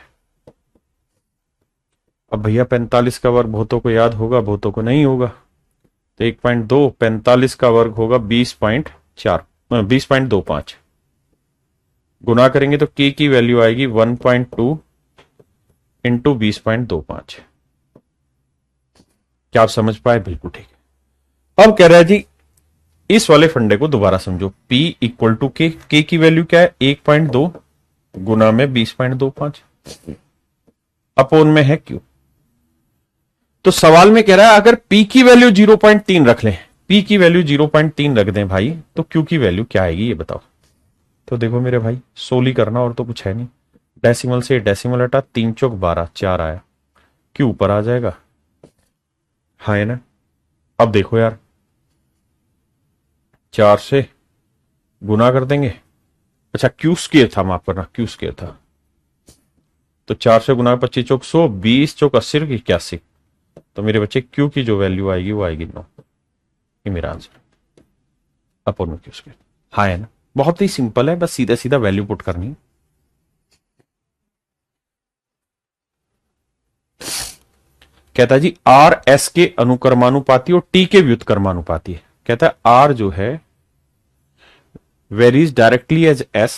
अब भैया 45 का वर्ग बहुतों को याद होगा, बहुतों को नहीं होगा। तो 1.2 45 का वर्ग होगा 20.4, 20.25। गुना करेंगे तो के की वैल्यू आएगी 1.2 इंटू 20.25। क्या आप समझ पाए? बिल्कुल ठीक है। अब कह रहा है जी इस वाले फंडे को दोबारा समझो। P इक्वल टू के की वैल्यू क्या है? 1.2 गुना में 20.25 अपोन में है Q। तो सवाल में कह रहा है अगर P की वैल्यू 0.3 रख लें, P की वैल्यू 0.3 रख दें भाई, तो Q की वैल्यू क्या आएगी ये बताओ। तो देखो मेरे भाई, सोली करना और तो कुछ है नहीं। डेसिमल से डेसिमल हटा, 3 चौक 12, 4 आया। Q ऊपर आ जाएगा, हाँ है ना। अब देखो यार, 4 से गुना कर देंगे। अच्छा क्यू स्क्वायर था, माफ करना, क्यू स्क्वायर था। तो 4 से गुना 25 चौक 100, 20 चौक 80 और 81। तो मेरे बच्चे क्यू की जो वैल्यू आएगी वो आएगी 9। ये मेरा आंसर अपॉन में क्यू स्क्वायर, हाँ है ना। बहुत ही सिंपल है, बस सीधा सीधा वैल्यू पुट करनी है। कहता है जी आर एस के अनुक्रमानुपाती और टी के व्युत्क्रमानुपाती है। कहता है आर जो है varies directly as S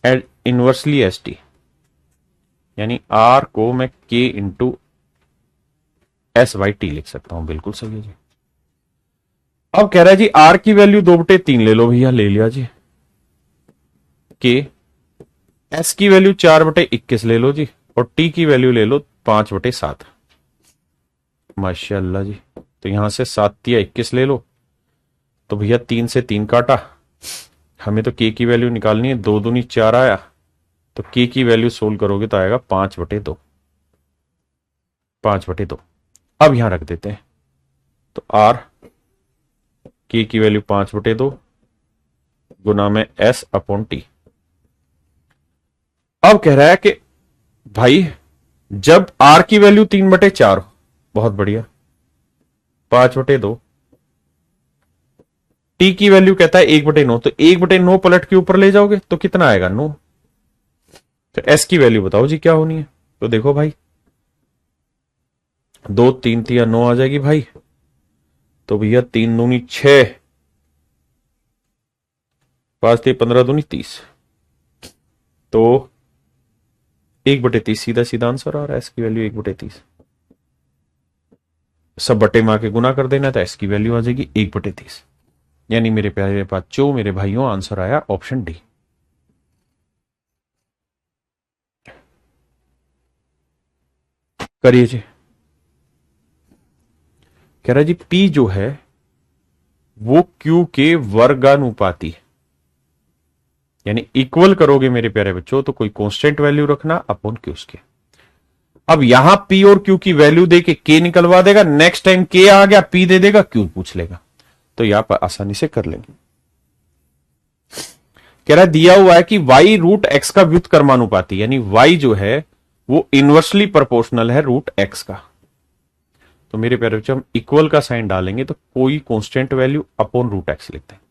and inversely S T. यानी आर को मैं के इंटू एस वाई टी लिख सकता हूं, बिल्कुल सही है जी। अब कह रहा है जी आर की वैल्यू 2/3 ले लो भैया, ले लिया जी। के एस की वैल्यू 4/21 ले लो जी, और टी की वैल्यू ले लो 5/7। माशाल्लाह जी। तो यहां से 7 या 21 ले लो, तो भैया 3 से 3 काटा। हमें तो के की वैल्यू निकालनी है, 2 दूनी 4 आया। तो के की वैल्यू सोल्व करोगे तो आएगा 5/2, 5/2। अब यहां रख देते हैं, तो आर के की वैल्यू 5/2 गुना में एस अपॉन टी। अब कह रहा है कि भाई जब आर की वैल्यू 3/4 हो, बहुत बढ़िया, 5/2। टी की वैल्यू कहता है 1/9, तो 1/9 पलट के ऊपर ले जाओगे तो कितना आएगा? 9। तो एस की वैल्यू बताओ जी क्या होनी है? तो देखो भाई, 2 3 3 9 आ जाएगी भाई, तो भैया 3 दूनी 6, 5 3 15 दूनी 30, तो 1/30 सीधा सीधा आंसर आ रहा है। एस की वैल्यू 1/30, सब बटे में आके गुना कर देना, तो एस की वैल्यू आ जाएगी 1/30। यानी मेरे प्यारे बच्चों, मेरे भाइयों, आंसर आया ऑप्शन डी। करिए जी। कह रहा जी पी जो है वो क्यू के वर्गानुपाती है, यानी इक्वल करोगे मेरे प्यारे बच्चों तो कोई कांस्टेंट वैल्यू रखना अपॉन क्यू के। अब यहां पी और क्यू की वैल्यू दे के के निकलवा देगा, नेक्स्ट टाइम के आ गया पी दे देगा, क्यू पूछ लेगा, तो यहां पर आसानी से कर लेंगे। कह रहा दिया हुआ है कि y रूट एक्स का व्युत्क्रमानुपाती, यानी y जो है वो इनवर्सली प्रोपोर्शनल है रूट एक्स का। तो मेरे प्यारे बच्चों हम इक्वल का साइन डालेंगे तो कोई constant value upon root X लिखते हैं।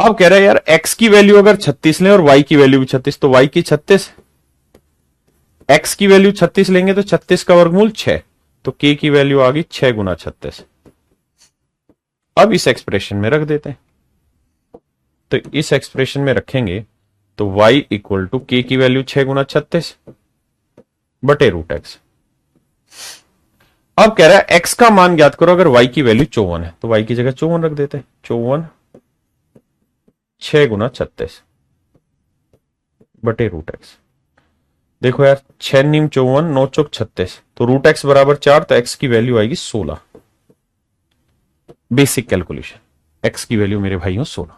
अब कह रहा है यार x की वैल्यू अगर 36 लें और y की वैल्यू भी 36, तो y की 36, x की वैल्यू 36 लेंगे तो 36 का वर्गमूल 6, तो k की वैल्यू आ गई 6 गुना 36। अब इस एक्सप्रेशन में रख देते हैं, तो इस एक्सप्रेशन में रखेंगे तो y इक्वल टू k की वैल्यू 6 गुना 36 बटे रूट एक्स। अब कह रहा है x का मान ज्ञात करो अगर y की वैल्यू 54 है, तो y की जगह 54 रख देते हैं। 54 6 गुना 36 बटे रूट एक्स। देखो यार 6 नीम 54, 9 चौक 36, तो रूट एक्स बराबर 4, तो x की वैल्यू आएगी 16। बेसिक कैलकुलेशन, x की वैल्यू मेरे भाइयों 16।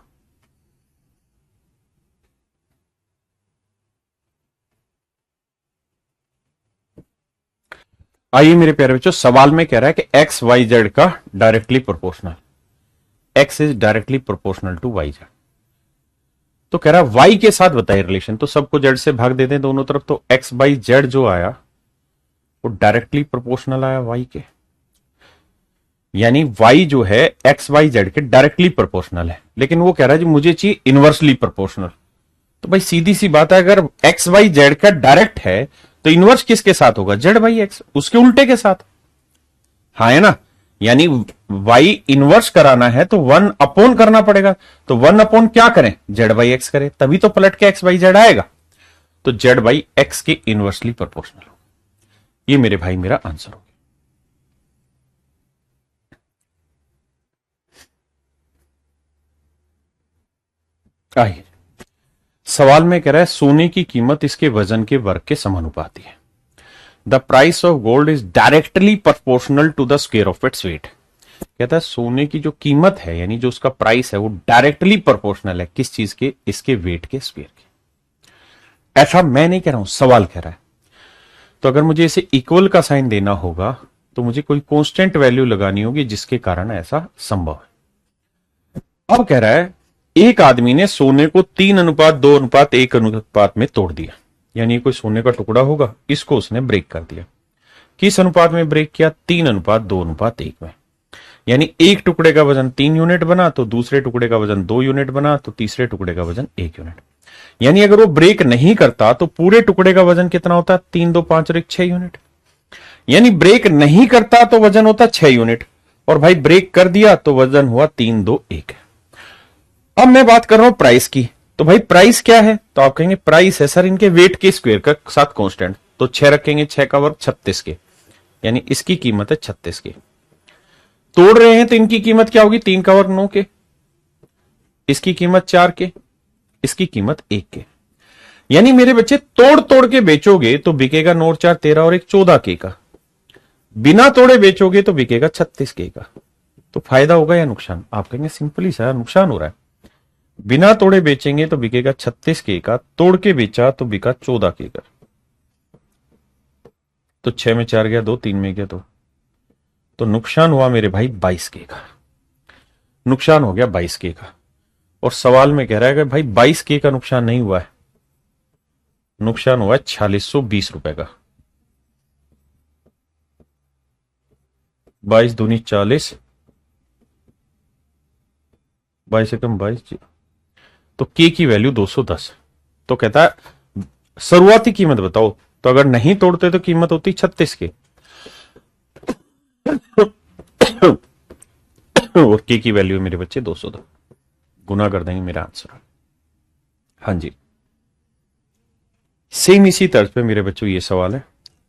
आइए मेरे प्यारे बच्चों, सवाल में कह रहा है कि एक्स वाई जेड का directly proportional, X is directly proportional to Y Z. तो कह रहा है वाई के साथ बताइए रिलेशन, तो सबको जेड से भाग देते हैं दोनों तरफ, तो एक्स बाई जेड जो आया वो डायरेक्टली प्रोपोर्शनल आया वाई के, यानी वाई जो है एक्स वाई जेड के डायरेक्टली प्रोपोर्शनल है। लेकिन वो कह रहा है जी मुझे चाहिए इनवर्सली प्रोपोर्शनल, तो भाई सीधी सी बात है, अगर एक्स वाई जेड का डायरेक्ट है तो इनवर्स किसके साथ होगा, जेड बाई एक्स, उसके उल्टे के साथ। हाँ है ना, यानी वाई इनवर्स कराना है तो 1 अपॉन करना पड़ेगा, तो 1 अपॉन क्या करें, जेड बाई एक्स करें, तभी तो पलट के एक्स बाई जेड आएगा, तो जेड बाई एक्स के इनवर्सली प्रोपोर्शनल हो। ये मेरे भाई मेरा आंसर हो गया। आइए सवाल में कह रहा है सोने की कीमत इसके वजन के वर्ग के समानुपाती है। The price of gold is directly proportional to the square of its weight. कहता है सोने की जो कीमत है यानी जो उसका प्राइस है वो डायरेक्टली प्रोपोर्शनल है किस चीज के, इसके वेट के स्क्वायर के। ऐसा मैं नहीं कह रहा हूं, सवाल कह रहा है। तो अगर मुझे इसे इक्वल का साइन देना होगा तो मुझे कोई कांस्टेंट वैल्यू लगानी होगी जिसके कारण ऐसा संभव है। अब कह रहा है एक आदमी ने सोने को 3:2:1 अनुपात में तोड़ दिया, यानी कोई सोने का टुकड़ा होगा, इसको उसने ब्रेक कर दिया। किस अनुपात में ब्रेक किया, 3:2:1 में। यानी एक टुकड़े का वजन 3 यूनिट बना तो दूसरे टुकड़े का वजन 2 यूनिट बना तो तीसरे टुकड़े का वजन 1 यूनिट। यानी अगर वो ब्रेक नहीं करता तो पूरे टुकड़े का वजन कितना होता, 3 2 5 और 1 6 यूनिट। यानी ब्रेक नहीं करता तो वजन होता 6 यूनिट, और भाई ब्रेक कर दिया तो वजन हुआ 3 2 1। अब मैं बात कर रहा हूं प्राइस की, तो भाई प्राइस क्या है, तो आप कहेंगे प्राइस है सर इनके वेट के स्क्वायर का साथ कांस्टेंट, तो 6 रखेंगे, 6 का वर्ग 36 के, यानी इसकी कीमत है 36 के। तोड़ रहे हैं तो इनकी कीमत क्या होगी, 3 का वर्ग 9 के, इसकी कीमत 4 के, इसकी कीमत 1 के। यानी मेरे बच्चे तोड़ तोड़ के बेचोगे तो बिकेगा 9 4 13 और 1 14 के का, बिना तोड़े बेचोगे तो बिकेगा 36 के का। तो फायदा होगा या नुकसान, आप कहेंगे सिंपली सर नुकसान हो रहा है। बिना तोड़े बेचेंगे तो बिकेगा 36 के का, तोड़ के बेचा तो बिका 14 के का, तो 6 में 4 गया 2, 3 में गया 2, तो नुकसान हुआ मेरे भाई 22 के का, नुकसान हो गया 22 के का। और सवाल में कह रहा है कि भाई 22 के का नुकसान नहीं हुआ है, नुकसान हुआ है 4620 रुपए का। 22 दूनी 40, 22 एकम 22, तो के की वैल्यू 210। तो कहता है शुरुआती कीमत बताओ, तो अगर नहीं तोड़ते तो कीमत होती 36 की। और के की वैल्यू है मेरे बच्चे 202, गुना कर देंगे मेरा आंसर। हाँ जी, सेम इसी तर्ज पे मेरे बच्चों ये सवाल है।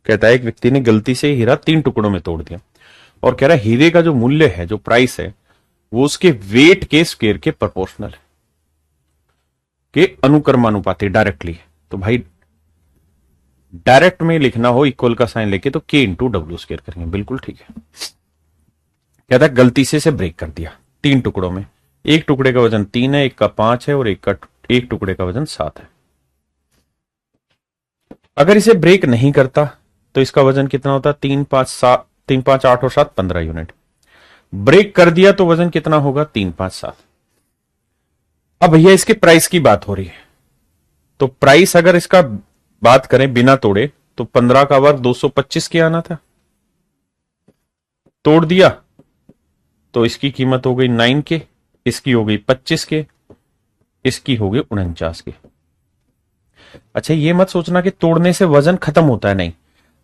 कहता है एक व्यक्ति ने गलती से हीरा 3 टुकड़ों में तोड़ दिया और कह रहा है हीरे का जो मूल्य है, जो प्राइस है, वो उसके वेट के स्क्वायर के प्रोपोर्शनल है, के अनुक्रमानुपाती, डायरेक्टली। तो भाई डायरेक्ट में लिखना हो इक्वल का साइन लेके तो के इंटू डब्ल्यू स्क्वायर करेंगे, बिल्कुल ठीक है। कहता है गलती से ब्रेक कर दिया 3 टुकड़ों में, एक टुकड़े का वजन 3 है, एक का 5 है और एक टुकड़े का वजन 7 है। अगर इसे ब्रेक नहीं करता तो इसका वजन कितना होता? 3 5 7, 3 5 8 और 7 15 यूनिट। ब्रेक कर दिया तो वजन कितना होगा? 3 5 7। अब भैया इसके प्राइस की बात हो रही है, तो प्राइस अगर इसका बात करें बिना तोड़े तो 15 का वर्ग 225 के आना था। तोड़ दिया तो इसकी कीमत हो गई 9 के, इसकी हो गई 25 के, इसकी हो गई 49 के। अच्छा ये मत सोचना कि तोड़ने से वजन खत्म होता है, नहीं।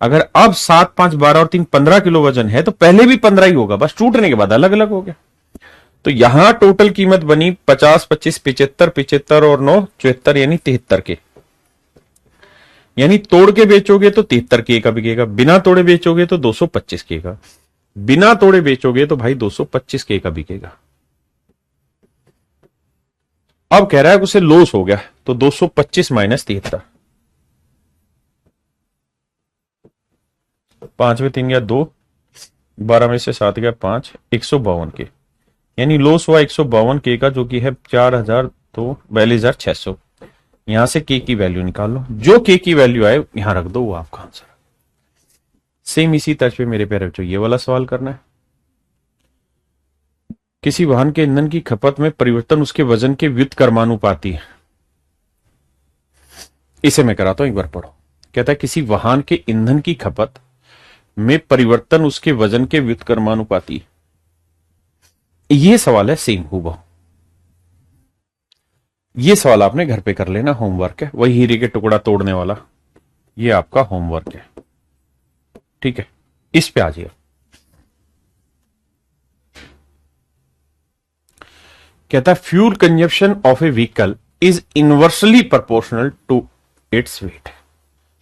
अगर अब 7 5 12 और 3 15 किलो वजन है तो पहले भी 15 ही होगा, बस टूटने के बाद अलग अलग हो गया। तो यहां टोटल कीमत बनी 50 25 75 75 और 9 74 यानी 73 के। यानी तोड़ के बेचोगे तो 73 के का बिकेगा, बिना तोड़े बेचोगे तो 225 के का, बिना तोड़े बेचोगे तो भाई 225 के का बिकेगा। अब कह रहा है उसे लॉस हो गया तो 225 माइनस 73, 5 में 3 गया 2, 12 में से 7 गया 5, 152 के। यानी लॉस हुआ 152 के का, जो कि है 4000 तो 42,600। यहां से के की वैल्यू निकाल लो, जो के की वैल्यू आए यहां रख दो, वो आपका आंसर। सेम इसी तर्ज पे मेरे प्यारे बच्चों ये वाला सवाल करना है। किसी वाहन के ईंधन की खपत में परिवर्तन उसके वजन के व्युत्क्रमानुपाती है। इसे मैं कराता हूं, एक बार पढ़ो। कहता है किसी वाहन के ईंधन की खपत में परिवर्तन उसके वजन के व्युत्क्रमानुपाती। ये सवाल है सेम हूबहू। ये सवाल आपने घर पे कर लेना, होमवर्क है। वही हीरे के टुकड़ा तोड़ने वाला, ये आपका होमवर्क है, ठीक है। इस पे आ जाइए। कहता है fuel consumption of a vehicle is inversely proportional to its weight.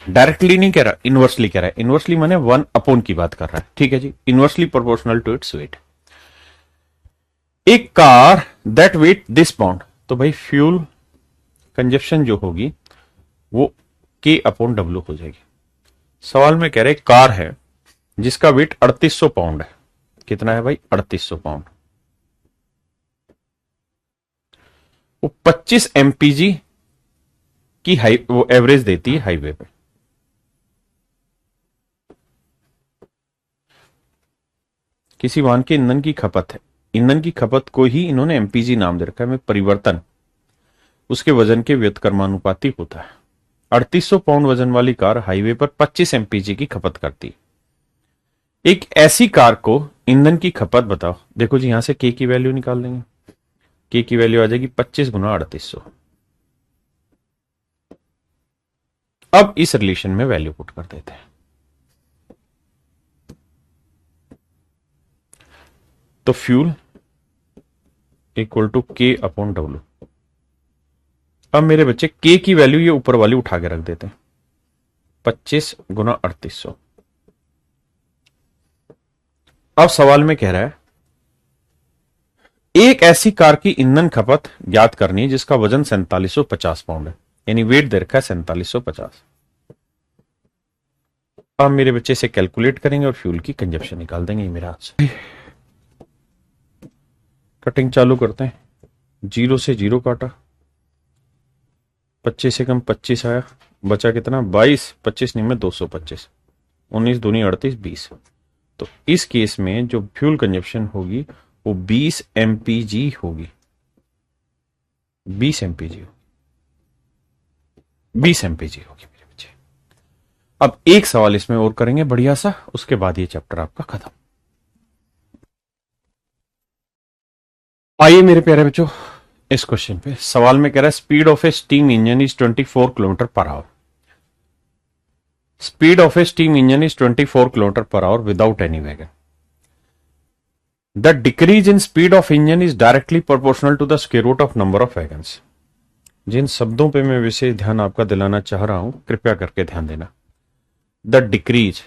Directly नहीं कह रहा, इनवर्सली कह रहा है। इनवर्सली माने 1 अपॉन की बात कर रहा है, ठीक है जी। Inversely proportional to its weight. एक car that weight this pound, तो भाई फ्यूल कंजप्शन जो होगी वो के अपॉन डब्ल्यू हो जाएगी। सवाल में कह रहे कार है जिसका वेट 3800 पाउंड है। कितना है भाई? 3800 पाउंड। वो 25 एमपीजी की वो एवरेज देती है हाईवे पे। किसी वाहन के ईंधन की खपत है, ईंधन की खपत को ही इन्होंने एमपीजी नाम दे रखा है, में परिवर्तन उसके वजन के व्युत्क्रमानुपाती होता है। 3800 पाउंड वजन वाली कार हाईवे पर 25 एमपीजी की खपत करती। एक ऐसी कार को ईंधन की खपत बताओ। देखो जी, यहां से के की वैल्यू निकाल लेंगे। के की वैल्यू आ जाएगी 25 गुना 3800। अब इस रिलेशन में वैल्यू पुट कर देते हैं। तो फ्यूल इक्वल टू के अपॉन डब्ल्यू। अब मेरे बच्चे के की वैल्यू ये ऊपर वाली उठा के रख देते हैं, 25 गुना 3800। अब सवाल में कह रहा है एक ऐसी कार की ईंधन खपत ज्ञात करनी है जिसका वजन 4750 पाउंड है, यानी वेट दे रखा है 4750। अब मेरे बच्चे से कैलकुलेट करेंगे और फ्यूल की कंजप्शन निकाल देंगे। ये मेरा आंसर। कटिंग चालू करते हैं। 0 से 0 काटा, 25 से कम 25 आया, बचा कितना? 22। 25 नहीं में 225, 19 दूनी 38, 20। तो इस केस में जो फ्यूल कंजप्शन होगी वो 20 एमपीजी होगी। 20 एमपीजी होगी, 20 एमपीजी होगी मेरे बच्चे। अब एक सवाल इसमें और करेंगे बढ़िया सा, उसके बाद ये चैप्टर आपका खत्म। आइए मेरे प्यारे बच्चों, इस क्वेश्चन पे सवाल में कह रहा है speed of a steam engine is 24 kilometre per hour. Speed of a steam engine is 24 kilometre per hour without any wagon. The decrease in speed of engine is directly proportional to the square root of number of wagons. जिन शब्दों पे मैं विशेष ध्यान आपका दिलाना चाह रहा हूं, कृपया करके ध्यान देना। The decrease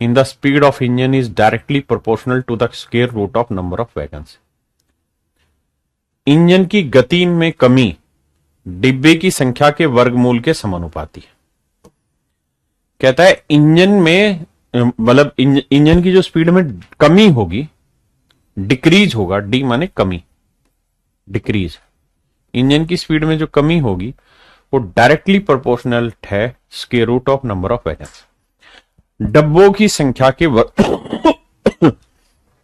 in the speed of engine is directly proportional to the square root of number of wagons. Engine की गति में कमी डिब्बे की संख्या के वर्गमूल के समानुपाती है। कहता है इंजन में, मतलब इंजन की जो स्पीड में कमी होगी, डिक्रीज होगा, डी माने कमी, डिक्रीज, इंजन की स्पीड में जो कमी होगी वो डायरेक्टली प्रोपोर्शनल है square root of number of wagons. डब्बों की संख्या के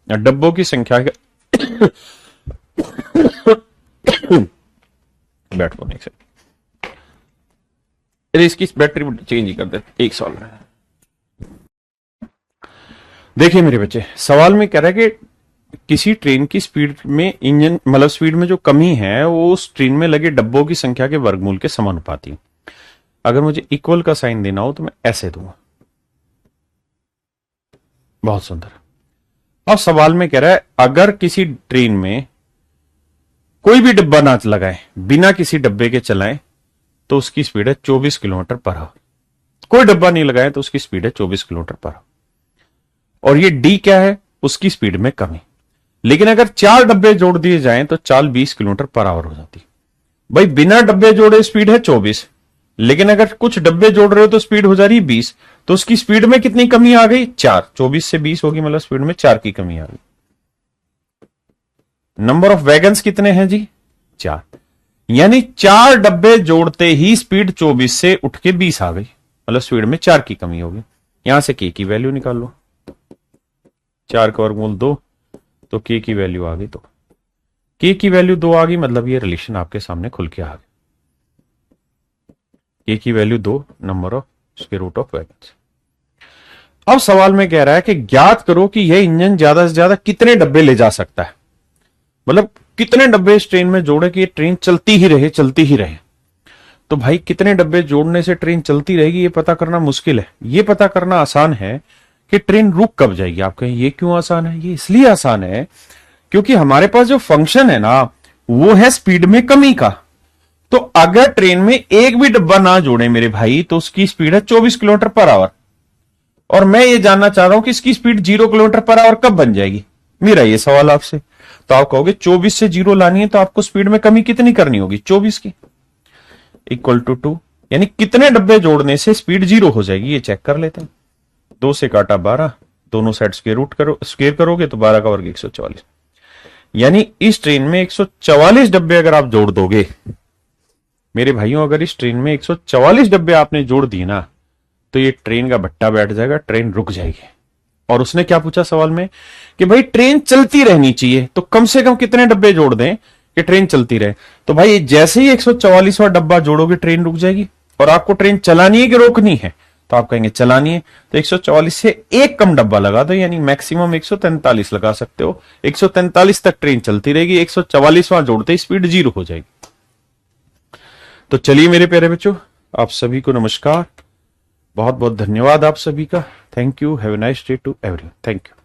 डब्बों की संख्या के बैठ को नहीं से इसकी बैटरी चेंज ही कर दे, एक साल में। देखिए मेरे बच्चे, सवाल में कह रहा है कि किसी ट्रेन की स्पीड में इंजन, मतलब स्पीड में जो कमी है वो उस ट्रेन में लगे डब्बों की संख्या के वर्गमूल के समानुपाती है। अगर मुझे इक्वल का साइन देना हो तो मैं ऐसे दूंगा। बहुत सुंदर। अब सवाल में कह रहा है अगर किसी ट्रेन में कोई भी डब्बा ना लगाए, बिना किसी डब्बे के चलाएं, तो उसकी स्पीड है 24 किलोमीटर पर आवर। कोई डब्बा नहीं लगाए तो उसकी स्पीड है 24 किलोमीटर पर आवर। और ये डी क्या है? उसकी स्पीड में कमी। लेकिन अगर 4 डब्बे जोड़ दिए जाएं तो चाल 20 किलोमीटर पर आवर हो जाती। भाई बिना डब्बे जोड़े स्पीड है 24, लेकिन अगर कुछ डब्बे जोड़ रहे हो तो स्पीड हो जा रही है 20, तो उसकी स्पीड में कितनी कमी आ गई? 4। 24 से 20 होगी, मतलब स्पीड में 4 की कमी आ गई। नंबर ऑफ वैगन्स कितने हैं जी? 4। यानी 4 डब्बे जोड़ते ही स्पीड 24 से उठ के 20 आ गई, मतलब स्पीड में 4 की कमी होगी। यहां से के की वैल्यू निकाल लो, 4 का वर्गमूल 2, तो के की वैल्यू आ गई। तो के की वैल्यू 2 आ गई, मतलब ये रिलेशन आपके सामने खुल के आ गया। के की value 2, number of square root of wagons. अब सवाल में कह रहा है कि ज्ञात करो कि यह इंजन ज्यादा से ज्यादा कितने डब्बे ले जा सकता है, मतलब कितने डब्बे इस ट्रेन में जोड़े कि ये ट्रेन चलती ही रहे, चलती ही रहे। तो भाई कितने डब्बे जोड़ने से ट्रेन चलती रहेगी ये पता करना मुश्किल है। ये पता करना आसान है कि ट्रेन रुक कब जाएगी। आप कहें ये क्यों आसान है? ये इसलिए आसान है क्योंकि हमारे पास जो फंक्शन है ना वो है स्पीड में कमी का। तो अगर ट्रेन में एक भी डब्बा ना जोड़े मेरे भाई तो उसकी स्पीड है 24 किलोमीटर पर आवर। और मैं ये जानना चाह रहा हूं कि इसकी स्पीड 0 किलोमीटर पर आवर कब बन जाएगी। मेरा ये सवाल आपसे। तो आप कहोगे 24 से 0 लानी है तो आपको स्पीड में कमी कितनी करनी होगी? 24 की, इक्वल टू 2। यानी कितने डब्बे जोड़ने से स्पीड 0 हो जाएगी ये चेक कर लेते हैं। 2 से काटा 12, दोनों साइड स्क्वायर करोगे तो 12 का वर्ग 144। यानी इस ट्रेन में 144 डब्बे अगर आप जोड़ दोगे मेरे भाइयों, अगर इस ट्रेन में 144 डब्बे आपने जोड़ दिए ना तो ये ट्रेन का भट्टा बैठ जाएगा, ट्रेन रुक जाएगी। और उसने क्या पूछा सवाल में कि भाई ट्रेन चलती रहनी चाहिए, तो कम से कम कितने डब्बे जोड़ दें कि ट्रेन चलती रहे। तो भाई जैसे ही 144वां डब्बा जोड़ोगे ट्रेन रुक जाएगी। और आपको ट्रेन चलानी है कि रोकनी है? तो आप कहेंगे चलानी है, तो 144 से एक कम डब्बा लगा दो, यानी मैक्सिमम 143 लगा सकते हो। 143 तक ट्रेन चलती रहेगी, 144वां जोड़ते ही स्पीड 0 हो जाएगी। तो चलिए मेरे प्यारे बच्चों, आप सभी को नमस्कार, बहुत बहुत धन्यवाद आप सभी का। Thank you, have a nice day to everyone. Thank you.